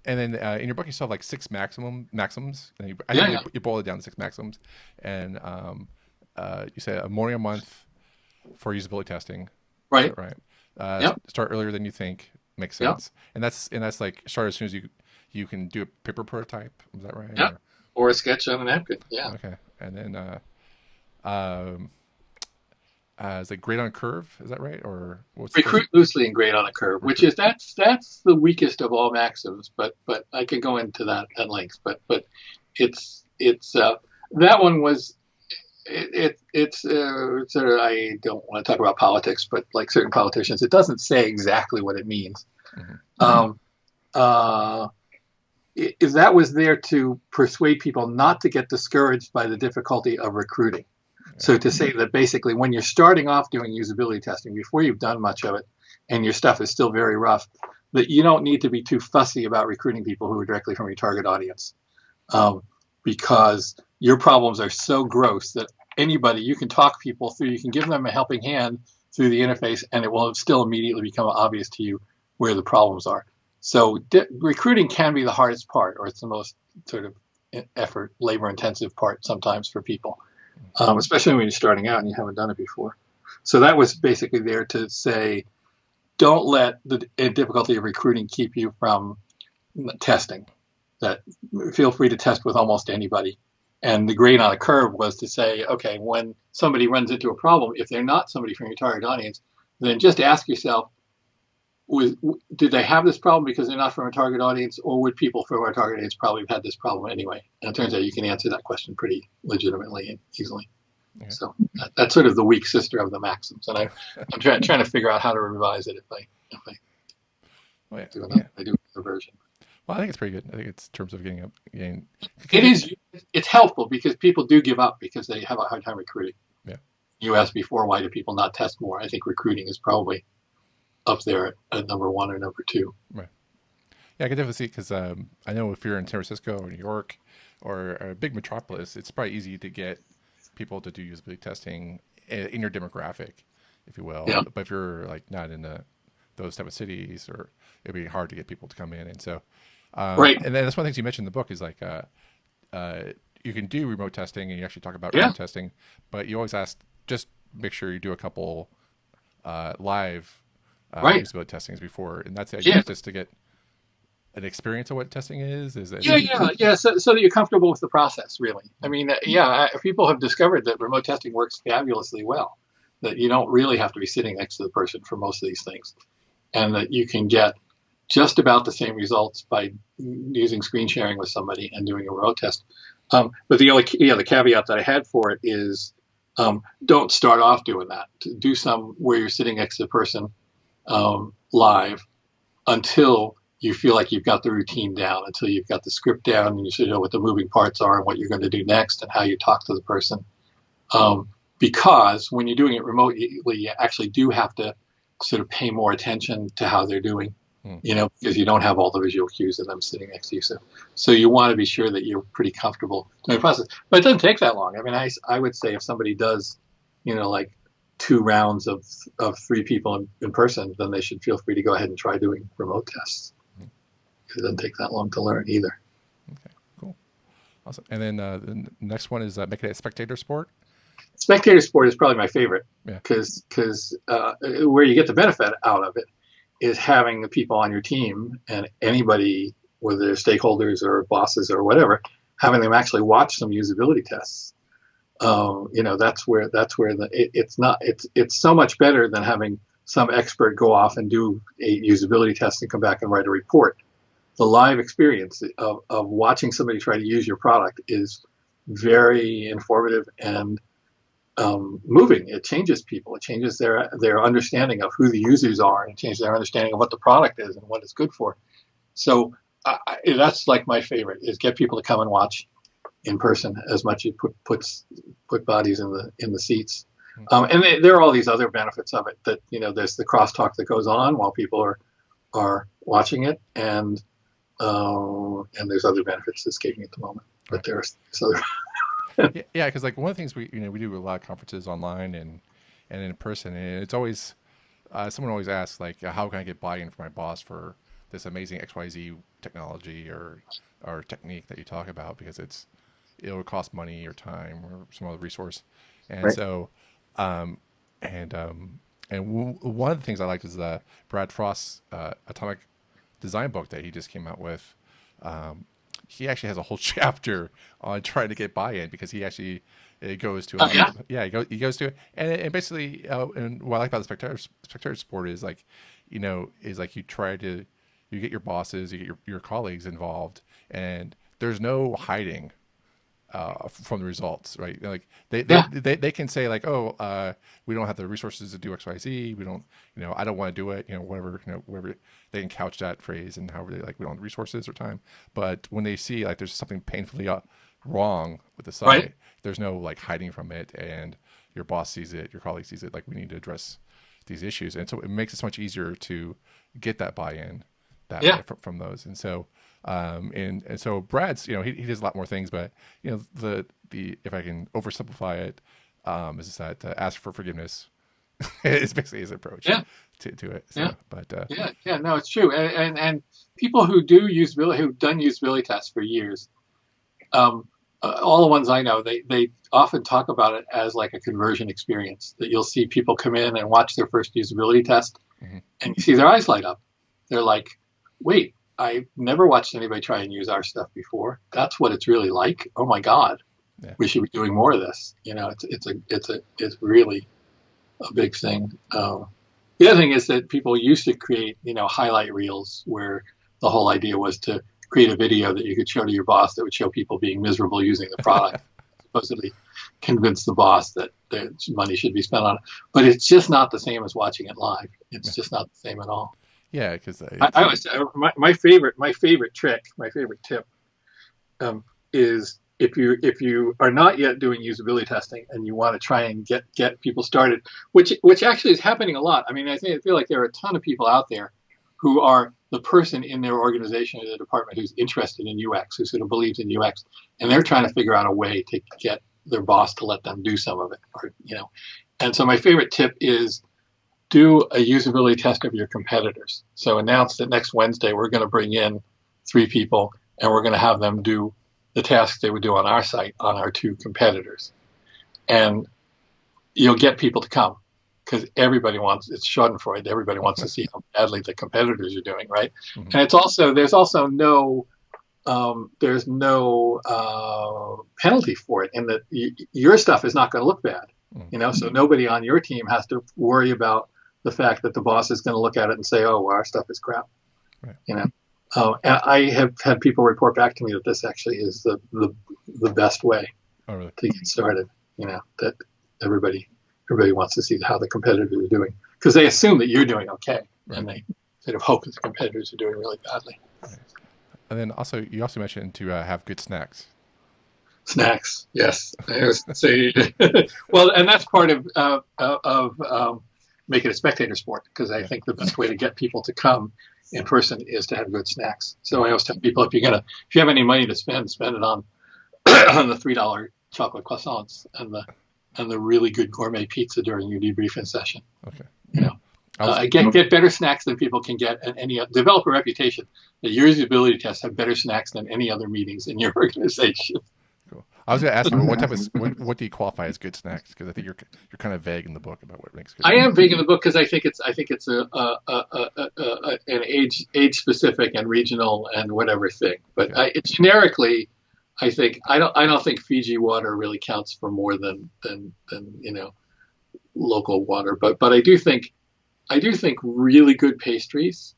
and then in your book you still have like six maxims. And I think yeah. you boiled it down to six maxims, and you say a morning a month for usability testing. Is Right. that right? Yep. Start earlier than you think makes Yep. sense, and that's like start as soon as you can do a paper prototype. Is that right? Yep. Or a sketch on a napkin. Yeah. Okay, and then um, is it grade on curve? Is that right? Or what's Recruit loosely and grade on a curve, which recruit? is that's the weakest of all maxims. But I could go into that at length. But it's that one was it's sort of, I don't want to talk about politics, but like certain politicians, it doesn't say exactly what it means. Mm-hmm. Um, uh, if that was there to persuade people not to get discouraged by the difficulty of recruiting. Yeah. So to say that basically when you're starting off doing usability testing, before you've done much of it and your stuff is still very rough, that you don't need to be too fussy about recruiting people who are directly from your target audience, because your problems are so gross that anybody, you can talk people through, you can give them a helping hand through the interface, and it will still immediately become obvious to you where the problems are. So recruiting can be the hardest part, or it's the most sort of labor-intensive part sometimes for people, especially when you're starting out and you haven't done it before. So that was basically there to say, don't let the difficulty of recruiting keep you from testing. That feel free to test with almost anybody. And the grade on a curve was to say, okay, when somebody runs into a problem, if they're not somebody from your target audience, then just ask yourself, did they have this problem because they're not from a target audience, or would people from our target audience probably have had this problem anyway? And it turns out you can answer that question pretty legitimately and easily. Okay. So that's sort of the weak sister of the maxims, and I'm trying to figure out how to revise it if I do another version. Well, I think it's pretty good. I think it's in terms of getting. It's helpful because people do give up because they have a hard time recruiting. Yeah. You asked before, why do people not test more? I think recruiting is probably up there at number one or number two. Right. Yeah, I can definitely see it because I know if you're in San Francisco or New York or a big metropolis, it's probably easy to get people to do usability testing in your demographic, if you will. Yeah. But if you're like not in those type of cities, or it'd be hard to get people to come in. And so, right. And then that's one of the things you mentioned in the book is like you can do remote testing, and you actually talk about remote testing, but you always ask, just make sure you do a couple live usability testings before, and that's the idea, just to get an experience of what testing is. So that you're comfortable with the process, really. I mean, people have discovered that remote testing works fabulously well, that you don't really have to be sitting next to the person for most of these things, and that you can get just about the same results by using screen sharing with somebody and doing a remote test. But the caveat that I had for it is, don't start off doing that. Do some where you're sitting next to the person live until you feel like you've got the routine down, until you've got the script down and you should know what the moving parts are and what you're going to do next and how you talk to the person. Because when you're doing it remotely, you actually do have to sort of pay more attention to how they're doing, because you don't have all the visual cues of them sitting next to you. So you want to be sure that you're pretty comfortable doing the process. But it doesn't take that long. I mean, I would say if somebody does, like 2 rounds of 3 people in person, then they should feel free to go ahead and try doing remote tests. It doesn't take that long to learn either. Okay, cool, awesome. And then the next one is make it a spectator sport. Spectator sport is probably my favorite Yeah. because where you get the benefit out of it is having the people on your team and anybody, whether they're stakeholders or bosses or whatever, having them actually watch some usability tests. That's where it's so much better than having some expert go off and do a usability test and come back and write a report. The live experience of watching somebody try to use your product is very informative and moving. It changes people. It changes their understanding of who the users are, and it changes their understanding of what the product is and what it's good for. So that's like my favorite, is get people to come and watch in person as much as put bodies in the seats. And there are all these other benefits of it, that there's the crosstalk that goes on while people are watching it, and there's other benefits escaping at the moment. But there's other. Yeah, because like one of the things we do a lot of conferences online and in person, and it's always someone always asks like, how can I get buy-in from my boss for this amazing XYZ technology or technique that you talk about, because it'll cost money or time or some other resource. And Right. so one of the things I liked is Brad Frost's Atomic Design book that he just came out with. He actually has a whole chapter on trying to get buy-in, because it goes to he goes to it, and basically and what I like about the spectator sport is like, you try to, you get your bosses, you get your colleagues involved, and there's no hiding from the results, right? Like they can say like, oh, we don't have the resources to do X, Y, Z. We don't, I don't want to do it. Whatever they can couch that phrase and however they like. We don't have the resources or time. But when they see like there's something painfully wrong with the site, Right. there's no like hiding from it, and your boss sees it, your colleague sees it. Like, we need to address these issues, and so it makes it so much easier to get that buy-in way from those. And so and so Brad's, he does a lot more things, but the if I can oversimplify it, is that ask for forgiveness is basically his approach to it. So, Yeah. but No, it's true. And people who've done usability tests for years, all the ones I know, they often talk about it as like a conversion experience, that you'll see people come in and watch their first usability test, and you see their eyes light up. They're like, wait, I never watched anybody try and use our stuff before. That's what it's really like. Oh my God, we should be doing more of this. It's really a big thing. The other thing is that people used to create, highlight reels, where the whole idea was to create a video that you could show to your boss that would show people being miserable using the product, supposedly convince the boss that their money should be spent on it. But it's just not the same as watching it live. It's just not the same at all. Yeah, because I always, my favorite trick, my favorite tip, is if you are not yet doing usability testing and you want to try and get people started, which actually is happening a lot. I mean, I feel like there are a ton of people out there who are the person in their organization or their department who's interested in UX, who sort of believes in UX, and they're trying to figure out a way to get their boss to let them do some of it, And so my favorite tip is, do a usability test of your competitors. So announce that next Wednesday we're going to bring in 3 people, and we're going to have them do the tasks they would do on our site on our 2 competitors. And you'll get people to come, because it's Schadenfreude. Everybody wants to see how badly the competitors are doing, right? And there's also no penalty for it, in that your stuff is not going to look bad. So nobody on your team has to worry about the fact that the boss is going to look at it and say, "Oh, well, our stuff is crap." Right. And I have had people report back to me that this actually is the best way to get started. That everybody wants to see how the competitors are doing, because they assume that you're doing okay, and they sort of hope that the competitors are doing really badly. Right. And then you also mentioned to have good snacks. Snacks, yes. I always say, well, and that's part of make it a spectator sport, because I think the best way to get people to come in person is to have good snacks. So I always tell people, if you have any money to spend it on on the $3 chocolate croissants and the really good gourmet pizza during your debriefing session. Okay. I was Get better snacks than people can get at any. Develop a reputation that your usability tests have better snacks than any other meetings in your organization. cool. I was going to ask you what type of what do you qualify as good snacks? Because I think you're kind of vague in the book about what makes good. I am vague in the book because I think it's an age specific and regional and whatever thing. But generically, I don't think Fiji water really counts for more than local water. But I do think really good pastries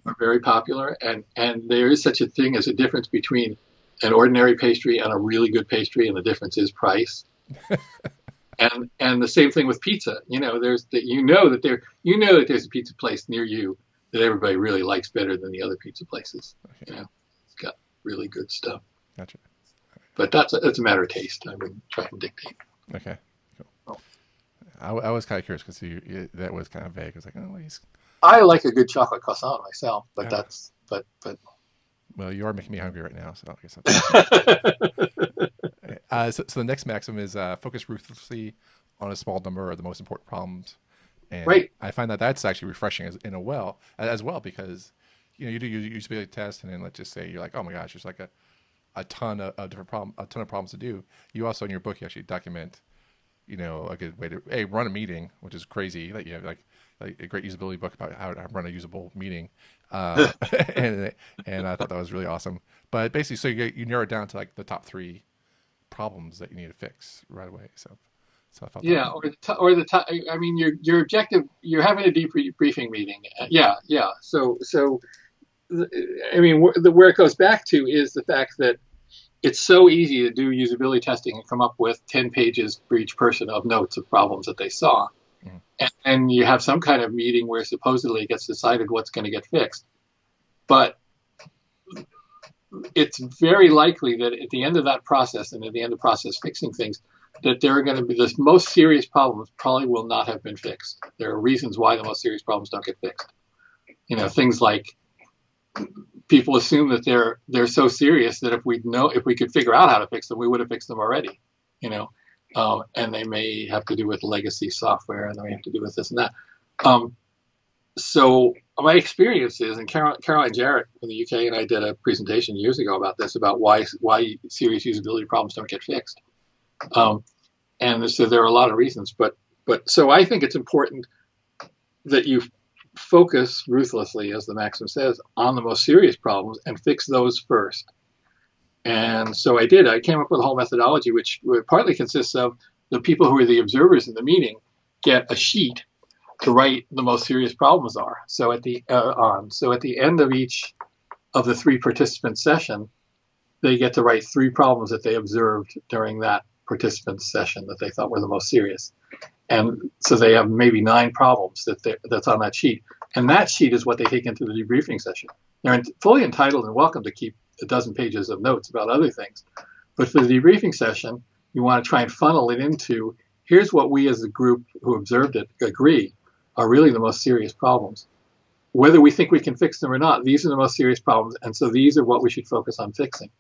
are very popular, and there is such a thing as a difference between an ordinary pastry and a really good pastry, and the difference is price. and the same thing with pizza. There's that there's a pizza place near you that everybody really likes better than the other pizza places. Okay. It's got really good stuff. Gotcha. But that's a matter of taste. I wouldn't try and dictate. Okay. Cool. I was kind of curious because that was kind of vague. I was like, oh, I like a good chocolate croissant myself, but but. Well, you are making me hungry right now, so I guess so the next maxim is focus ruthlessly on a small number of the most important problems, and right. I find that that's actually refreshing as well because you do usability test, and then let's just say you're like, oh my gosh, there's like a ton of different problems to do. You also in your book you actually document a good way to run a meeting, which is crazy that you have like a great usability book about how to run a usable meeting, and I thought that was really awesome. But basically, so you narrow it down to like the top 3 problems that you need to fix right away. So I thought I mean, your objective, you're having a debriefing meeting. Yeah. So I mean, where it goes back to is the fact that it's so easy to do usability testing and come up with 10 pages for each person of notes of problems that they saw. And you have some kind of meeting where supposedly it gets decided what's going to get fixed. But it's very likely that at the end of that process and at the end of the process fixing things, that there are going to be the most serious problems probably will not have been fixed. There are reasons why the most serious problems don't get fixed. Things like people assume that they're so serious that if we could figure out how to fix them, we would have fixed them already. And they may have to do with legacy software, and they may have to do with this and that. So my experience is, and Caroline Jarrett from the UK and I did a presentation years ago about this, about why serious usability problems don't get fixed. And so there are a lot of reasons, but so I think it's important that you focus ruthlessly, as the maxim says, on the most serious problems and fix those first. And so I did. I came up with a whole methodology, which partly consists of the people who are the observers in the meeting get a sheet to write the most serious problems are. So at the end of each of the 3 participant session, they get to write 3 problems that they observed during that participant session that they thought were the most serious. And so they have maybe 9 problems that's on that sheet. And that sheet is what they take into the debriefing session. They're fully entitled and welcome to keep a dozen pages of notes about other things. But for the debriefing session, you want to try and funnel it into, here's what we as a group who observed it agree are really the most serious problems. Whether we think we can fix them or not, these are the most serious problems. And so these are what we should focus on fixing.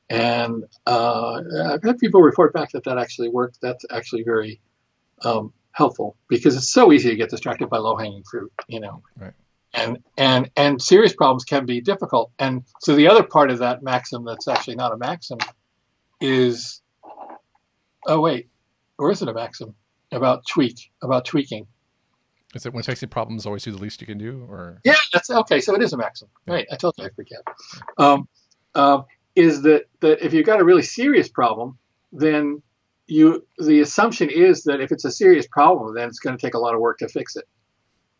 And I've had people report back that actually worked. That's actually very helpful, because it's so easy to get distracted by low-hanging fruit, Right. And serious problems can be difficult. And so the other part of that maxim that's actually not a maxim is, or is it a maxim? About tweaking. Is it when fixing problems always do the least you can do, or? Yeah, that's okay. So it is a maxim, right? I told you I forget. Is that if you've got a really serious problem, then the assumption is that if it's a serious problem, then it's going to take a lot of work to fix it.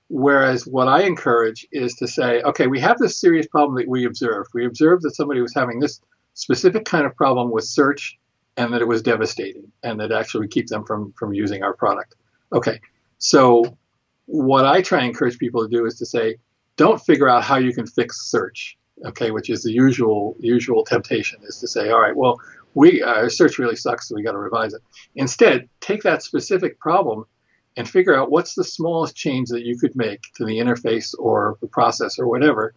Whereas what I encourage is to say, okay, we have this serious problem that we observed. We observed that somebody was having this specific kind of problem with search, and that it was devastating, and that actually would keep them from using our product. Okay, so what I try and encourage people to do is to say, don't figure out how you can fix search, okay, which is the usual temptation, is to say, all right, well, our search really sucks, so we got to revise it. Instead, take that specific problem and figure out what's the smallest change that you could make to the interface or the process or whatever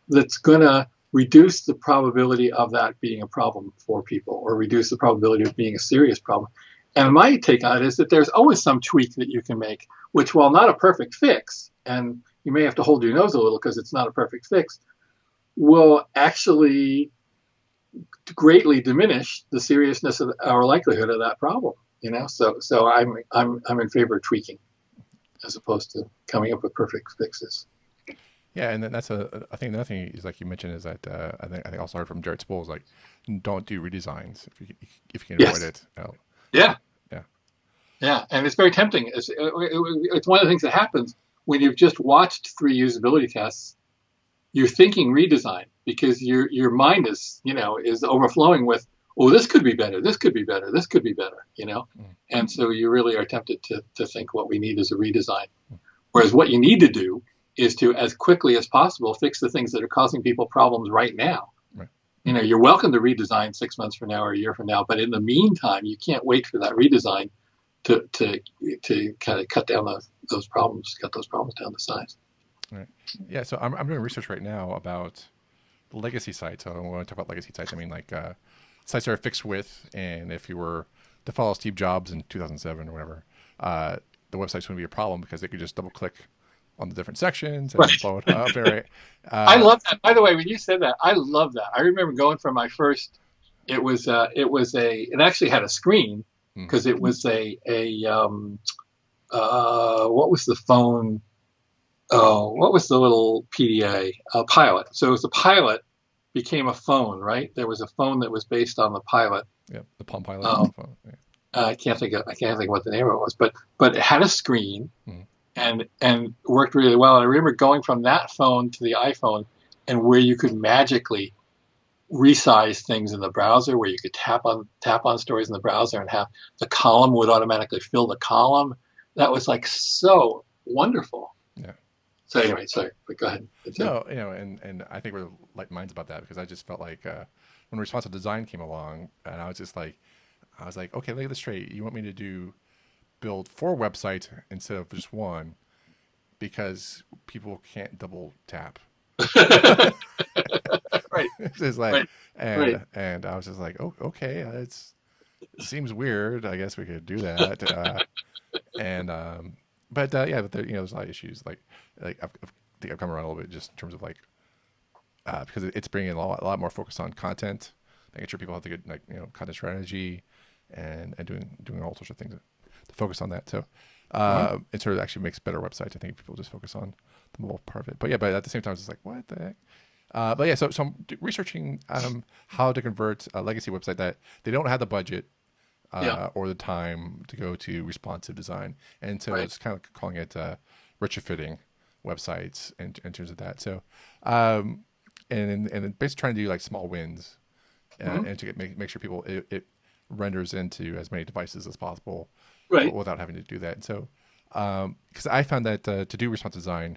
that's going to reduce the probability of that being a problem for people, or reduce the probability of being a serious problem. And my take on it is that there's always some tweak that you can make which, while not a perfect fix, and you may have to hold your nose a little because it's not a perfect fix, will actually greatly diminish the seriousness of our likelihood of that problem. So I'm in favor of tweaking as opposed to coming up with perfect fixes. Yeah, and then that's I think another thing is like you mentioned is that I think also heard from Jared Spool is like don't do redesigns if you can avoid Yes. it. Yeah. Yeah. Yeah. And it's very tempting. It's one of the things that happens when you've just watched 3 usability tests. You're thinking redesign because your mind is overflowing with, oh, this could be better, this could be better, this could be better. And so you really are tempted to think what we need is a redesign. Whereas what you need to do is to, as quickly as possible, fix the things that are causing people problems right now. Right. You're welcome to redesign 6 months from now or a year from now, but in the meantime, you can't wait for that redesign to kind of cut those problems down to size. Right. Yeah. So I'm doing research right now about legacy sites. So when I talk about legacy sites, I mean like sites that are fixed with, and if you were to follow Steve Jobs in 2007 or whatever, the website's going to be a problem because they could just double click on the different sections and Right. blow it up. Right. I love that. By the way, when you said that, I love that. I remember going from my first. It actually had a screen because it was what was the phone? Oh, what was the little PDA? A Pilot. So it was the Pilot became a phone, right? There was a phone that was based on the Pilot. Yeah, the Palm Pilot. Phone. Yeah. I can't think of what the name of it was, but it had a screen and worked really well. And I remember going from that phone to the iPhone, and where you could magically resize things in the browser, where you could tap on stories in the browser and have the column would automatically fill the column. That was like so wonderful. Yeah. So anyway, sorry, but go ahead. No, and I think we're like minds about that because I just felt like when responsive design came along, and I was like, okay, look at this straight. You want me to build 4 websites instead of just one because people can't double tap. Right. It's just like, Right. Right. and I was just like, oh, okay, it seems weird. I guess we could do that. And but yeah, but there's a lot of issues. Like I think I've come around a little bit just in terms of like because it's bringing a lot more focus on content, making sure people have the good content strategy, and doing all sorts of things to focus on that. So it sort of actually makes better websites. I think people just focus on the mobile part of it. But yeah, but at the same time, it's just like what the heck. But yeah, so I'm researching how to convert a legacy website that they don't have the budget or the time to go to responsive design, and so it's kind of calling it retrofitting websites in terms of that. So and basically trying to do like small wins and to make sure people it renders into as many devices as possible without having to do that. And so because I found that to do responsive design,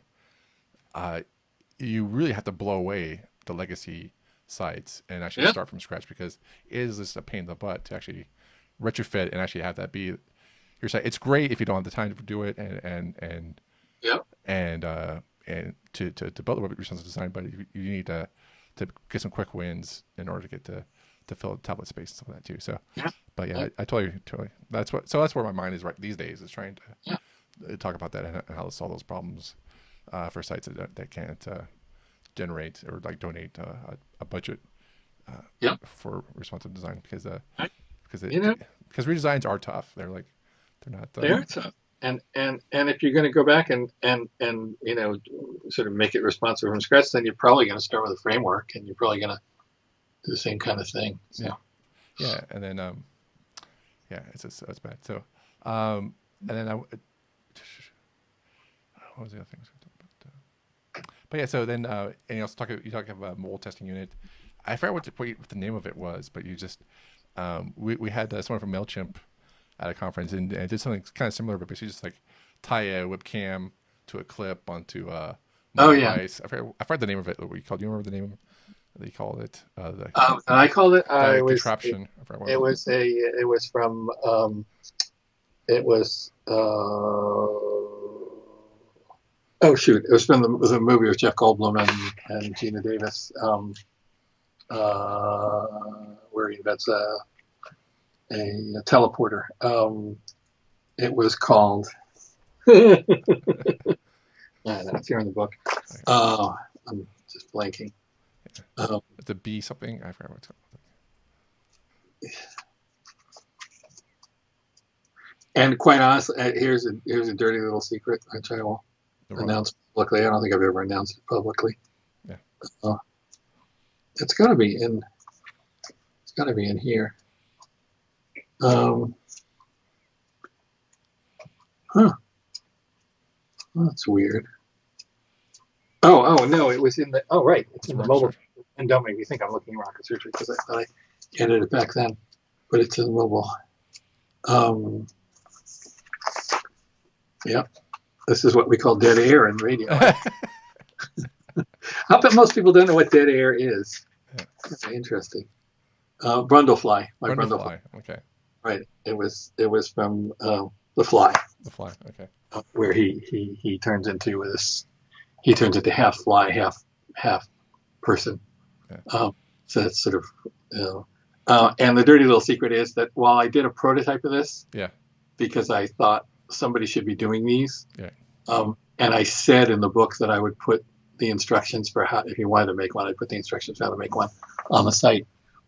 you really have to blow away the legacy sites and actually start from scratch because it is just a pain in the butt to actually retrofit and actually have that be your site. It's great if you don't have the time to do it and to build a web responsive design, but you need to get some quick wins in order to get to fill tablet space and stuff like that too. So, but yeah, I totally. That's where my mind is right these days is trying to talk about that and how to solve those problems for sites that can't generate or like donate a budget for responsive design because redesigns are tough. They're not. They are tough. And if you're going to go back and sort of make it responsive from scratch, then you're probably going to start with a framework, and you're probably going to do the same kind of thing. So. Yeah, and then it's bad. So and then what was the other thing? But yeah, so then and you also talk about mobile testing unit. I forgot what the name of it was, but you just we had someone from MailChimp at a conference and did something kind of similar, but basically just like tie a webcam to a clip onto a device. I forgot the name of it. What you called? Do you remember the name that you called it? I called it. Contraption. It was from. It was. Oh shoot! It was from the movie with Jeff Goldblum and Gina Davis, where he invents a teleporter. It was called. I don't know, it's here in the book. Oh, I'm just blanking. It's a B something. I forgot what it's called. And quite honestly, here's a dirty little secret, which I will announce publicly. I don't think I've ever announced it publicly. Yeah. It's got to be in. It's got to be in here. Huh. Oh, that's weird. Oh no, it was in the. Oh right, it's in the mobile. And don't make me think I'm looking at rocket surgery because I thought I edited it back then, but it's in the mobile. Yep. This is what we call dead air in radio. I bet most people don't know what dead air is. Yeah. That's interesting. Brundlefly. Brundlefly. Okay. Right. It was from The Fly. The Fly. Okay. Where he turns into this. He turns into half fly, half person. Yeah. So it's sort of. And the dirty little secret is that while I did a prototype of this, yeah, because I thought somebody should be doing these, yeah, and I said in the book that I would put the instructions for how, if you wanted to make one, I'd put the instructions for how to make one on the site.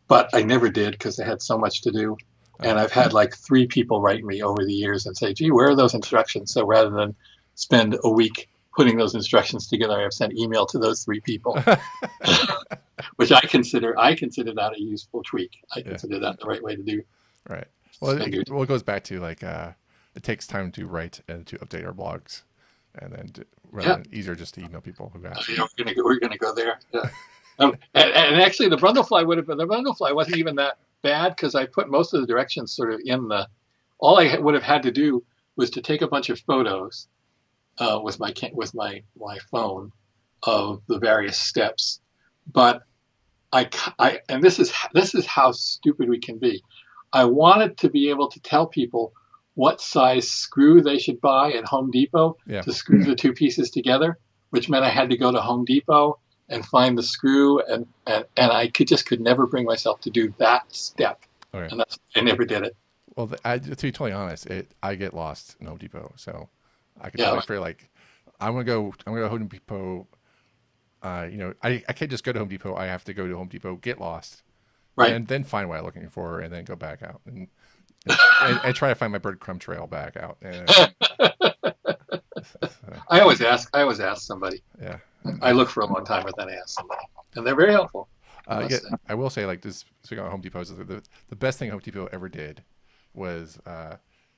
But I never did because I had so much to do. And I've had like 3 people write me over the years and say, gee, where are those instructions? So rather than spend a week putting those instructions together, I've sent email to those 3 people, which I consider that a useful tweak. I consider that the right way to do. Right. Well, it goes back to like, it takes time to write and to update our blogs, and then rather than easier just to email people who ask. We're gonna go there. Yeah. And actually, the Brundlefly wasn't even that bad because I put most of the directions sort of in the. All I would have had to do was to take a bunch of photos with my phone of the various steps, but I and this is how stupid we can be. I wanted to be able to tell people what size screw they should buy at Home Depot to screw the 2 pieces together, which meant I had to go to Home Depot and find the screw, and I could never bring myself to do that step, and I never did it. Well, to be totally honest, I get lost in Home Depot, so I can totally feel like I'm gonna go to Home Depot. I can't just go to Home Depot. I have to go to Home Depot, get lost, and then find what I'm looking for, and then go back out and try to find my breadcrumb trail back out. I always ask somebody. Yeah. I look for a long time, but then I ask somebody, and they're very helpful. I will say, like this, speaking of Home Depot, the best thing Home Depot ever did was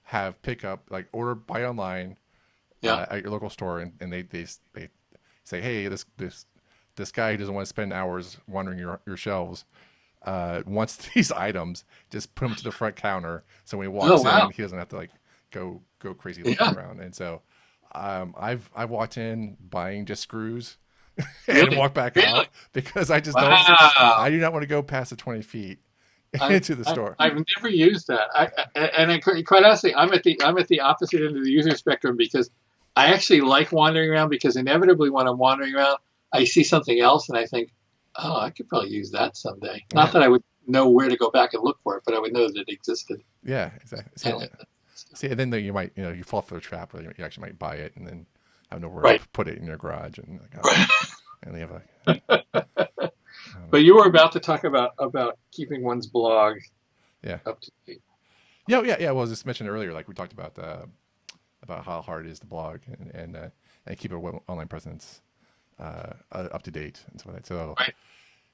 have pickup, like buy online at your local store, and they say, hey, this guy who doesn't want to spend hours wandering your shelves wants these items, just put them to the front counter, so when he walks in, he doesn't have to like go crazy looking around. And so I've walked in buying just screws and walk back out because I just I do not want to go past the 20 feet into the store. I've never used that. Quite honestly, I'm at the opposite end of the user spectrum because I actually like wandering around, because inevitably when I'm wandering around, I see something else and I think, oh, I could probably use that someday. Not that I would know where to go back and look for it, but I would know that it existed. Yeah, exactly. See, and then you might, you fall for the trap where you actually might buy it and then have nowhere to put it in your garage, and and they have like. But you were about to talk about keeping one's blog up to date. Yeah. Well, I was just mentioned earlier, like we talked about how hard it is to blog and keep a web online presence up to date and stuff like that. So,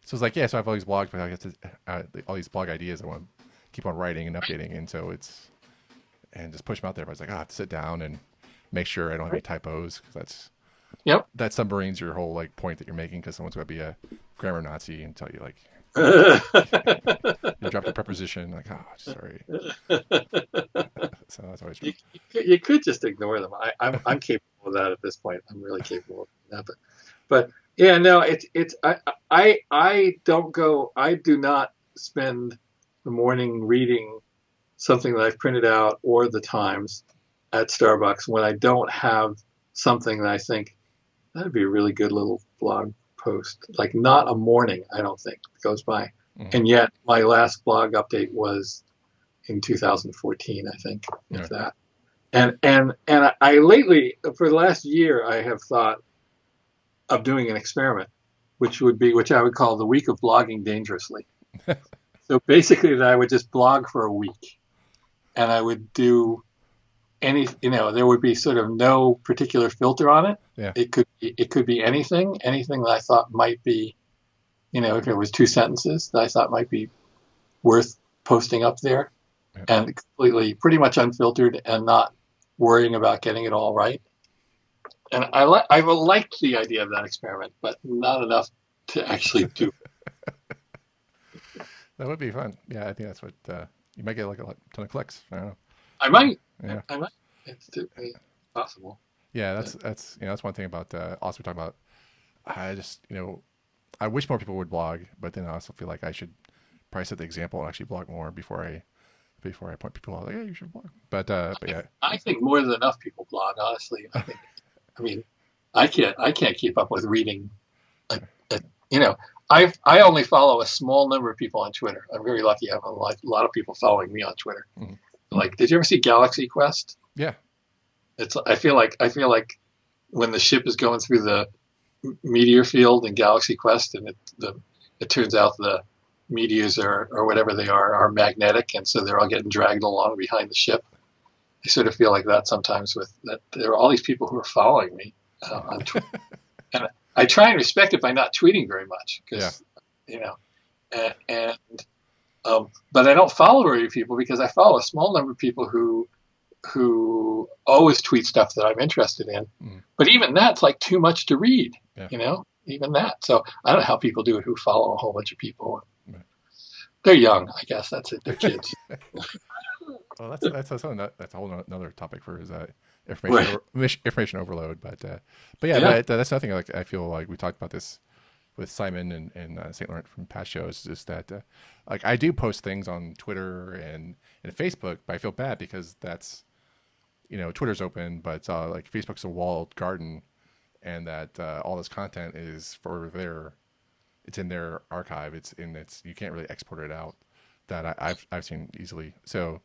so it's like, so I have all these blogs, but I get all these blog ideas I want to keep on writing and updating, and so and just push them out there. But it's like, I have to sit down and make sure I don't have any typos, because that submarines your whole like point that you're making, because someone's going to be a grammar Nazi and tell you like you dropped a preposition, like, oh, sorry. So that's always true. You could just ignore them. I'm capable of that at this point. I'm really capable of that. But yeah, no, I do not spend the morning reading something that I've printed out or the Times at Starbucks when I don't have something that I think that'd be a really good little blog post. Like, not a morning, I don't think, goes by. Mm-hmm. And yet my last blog update was in 2014, I think, if that. And I lately, for the last year, I have thought of doing an experiment, which I would call the week of blogging dangerously. So basically, that I would just blog for a week, and I would do there would be sort of no particular filter on it. Yeah. It could be anything that I thought might be, if it was two sentences that I thought might be worth posting up there, Yeah. and completely, pretty much unfiltered, and not worrying about getting it all right. And I liked the idea of that experiment, but not enough to actually do. That would be fun. Yeah, I think that's what you might get like a ton of clicks. I don't know. I might. Yeah. I might. It's possible. Yeah, But that's one thing about also talking about. I just I wish more people would blog, but then I also feel like I should probably set the example and actually blog more before I point people out like, yeah, you should blog. But yeah, I think more than enough people blog. Honestly, I mean, I can't keep up with reading. A, a, you know, I only follow a small number of people on Twitter. I'm very lucky. I have a lot of people following me on Twitter. Mhm. Like, did you ever see Galaxy Quest? Yeah. I feel like when the ship is going through the meteor field in Galaxy Quest, and it turns out the meteors or whatever they are magnetic, and so they're all getting dragged along behind the ship. I sort of feel like that sometimes with that. There are all these people who are following me on Twitter, and I try and respect it by not tweeting very much Yeah. because and but I don't follow very few people because I follow a small number of people who always tweet stuff that I'm interested in. Mm. But even that's like too much to read, Yeah. even that. So I don't know how people do it who follow a whole bunch of people. Right. They're young, I guess. That's it. They're kids. Well, that's a whole another topic for is Right. information overload. But yeah, Yeah. that's nothing. Like I feel like we talked about this with Simon and St. Laurent from past shows. Is that like I do post things on Twitter and Facebook, but I feel bad because that's Twitter's open, but like Facebook's a walled garden, and that all this content is for it's in their archive. It's you can't really export it out. That I've seen easily. So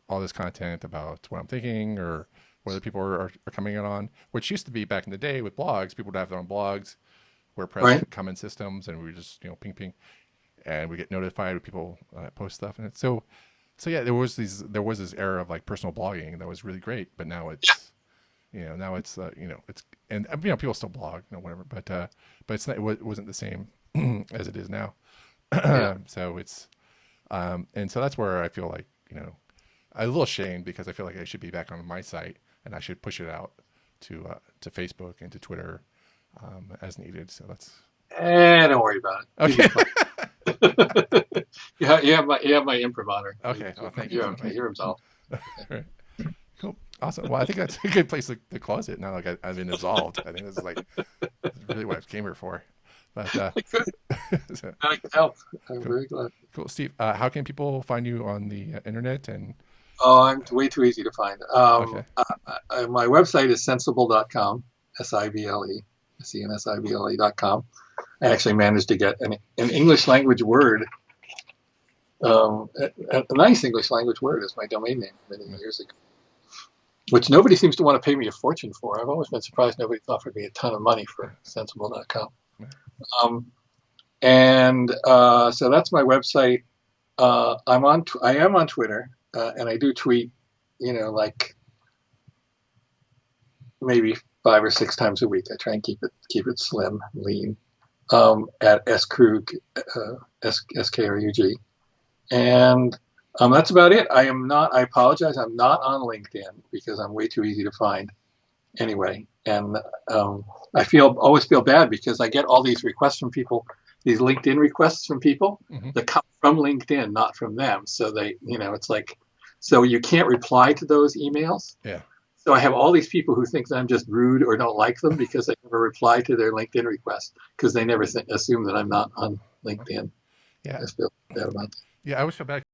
all this content about what I'm thinking or whether people are coming in on, which used to be back in the day with blogs, people would have their own blogs, WordPress Right. comment systems, and we would just ping ping, and we get notified when people post stuff, and so yeah, there was this era of like personal blogging that was really great, but now it's and people still blog, whatever, but it's not, it wasn't the same as it is now. Yeah. So it's and so that's where I feel like I'm a little ashamed because I feel like I should be back on my site and I should push it out to Facebook and to Twitter as needed. So that's Don't worry about it. okay. You have my imprimatur. Okay. Well, thank you so much. You're absolved. Right. Cool. Awesome. Well, I think that's a good place to close it. Now, like I've been absolved. I think this is really what I came here for. But Good. so, I can help. I'm cool. very glad. Cool. Steve, how can people find you on the internet? And Oh, I'm way too easy to find. okay. My website is sensible.com, SIBLE, SENSIBLE.com. I actually managed to get an English language word, a nice English language word as my domain name many years ago, which nobody seems to want to pay me a fortune for. I've always been surprised nobody's offered me a ton of money for sensible.com. So that's my website. I am on Twitter, and I do tweet, like maybe 5 or 6 times a week. I try and keep it slim, lean. At Krug, SKRUG, and that's about it. I apologize. I'm not on LinkedIn because I'm way too easy to find anyway. And I always feel bad because I get all these requests from people, these LinkedIn requests from people Mm-hmm. that come from LinkedIn, not from them. So it's like, so you can't reply to those emails. Yeah. So I have all these people who think that I'm just rude or don't like them because they never reply to their LinkedIn request because they never assume that I'm not on LinkedIn. Yeah. I feel bad about that. Yeah. I always feel bad.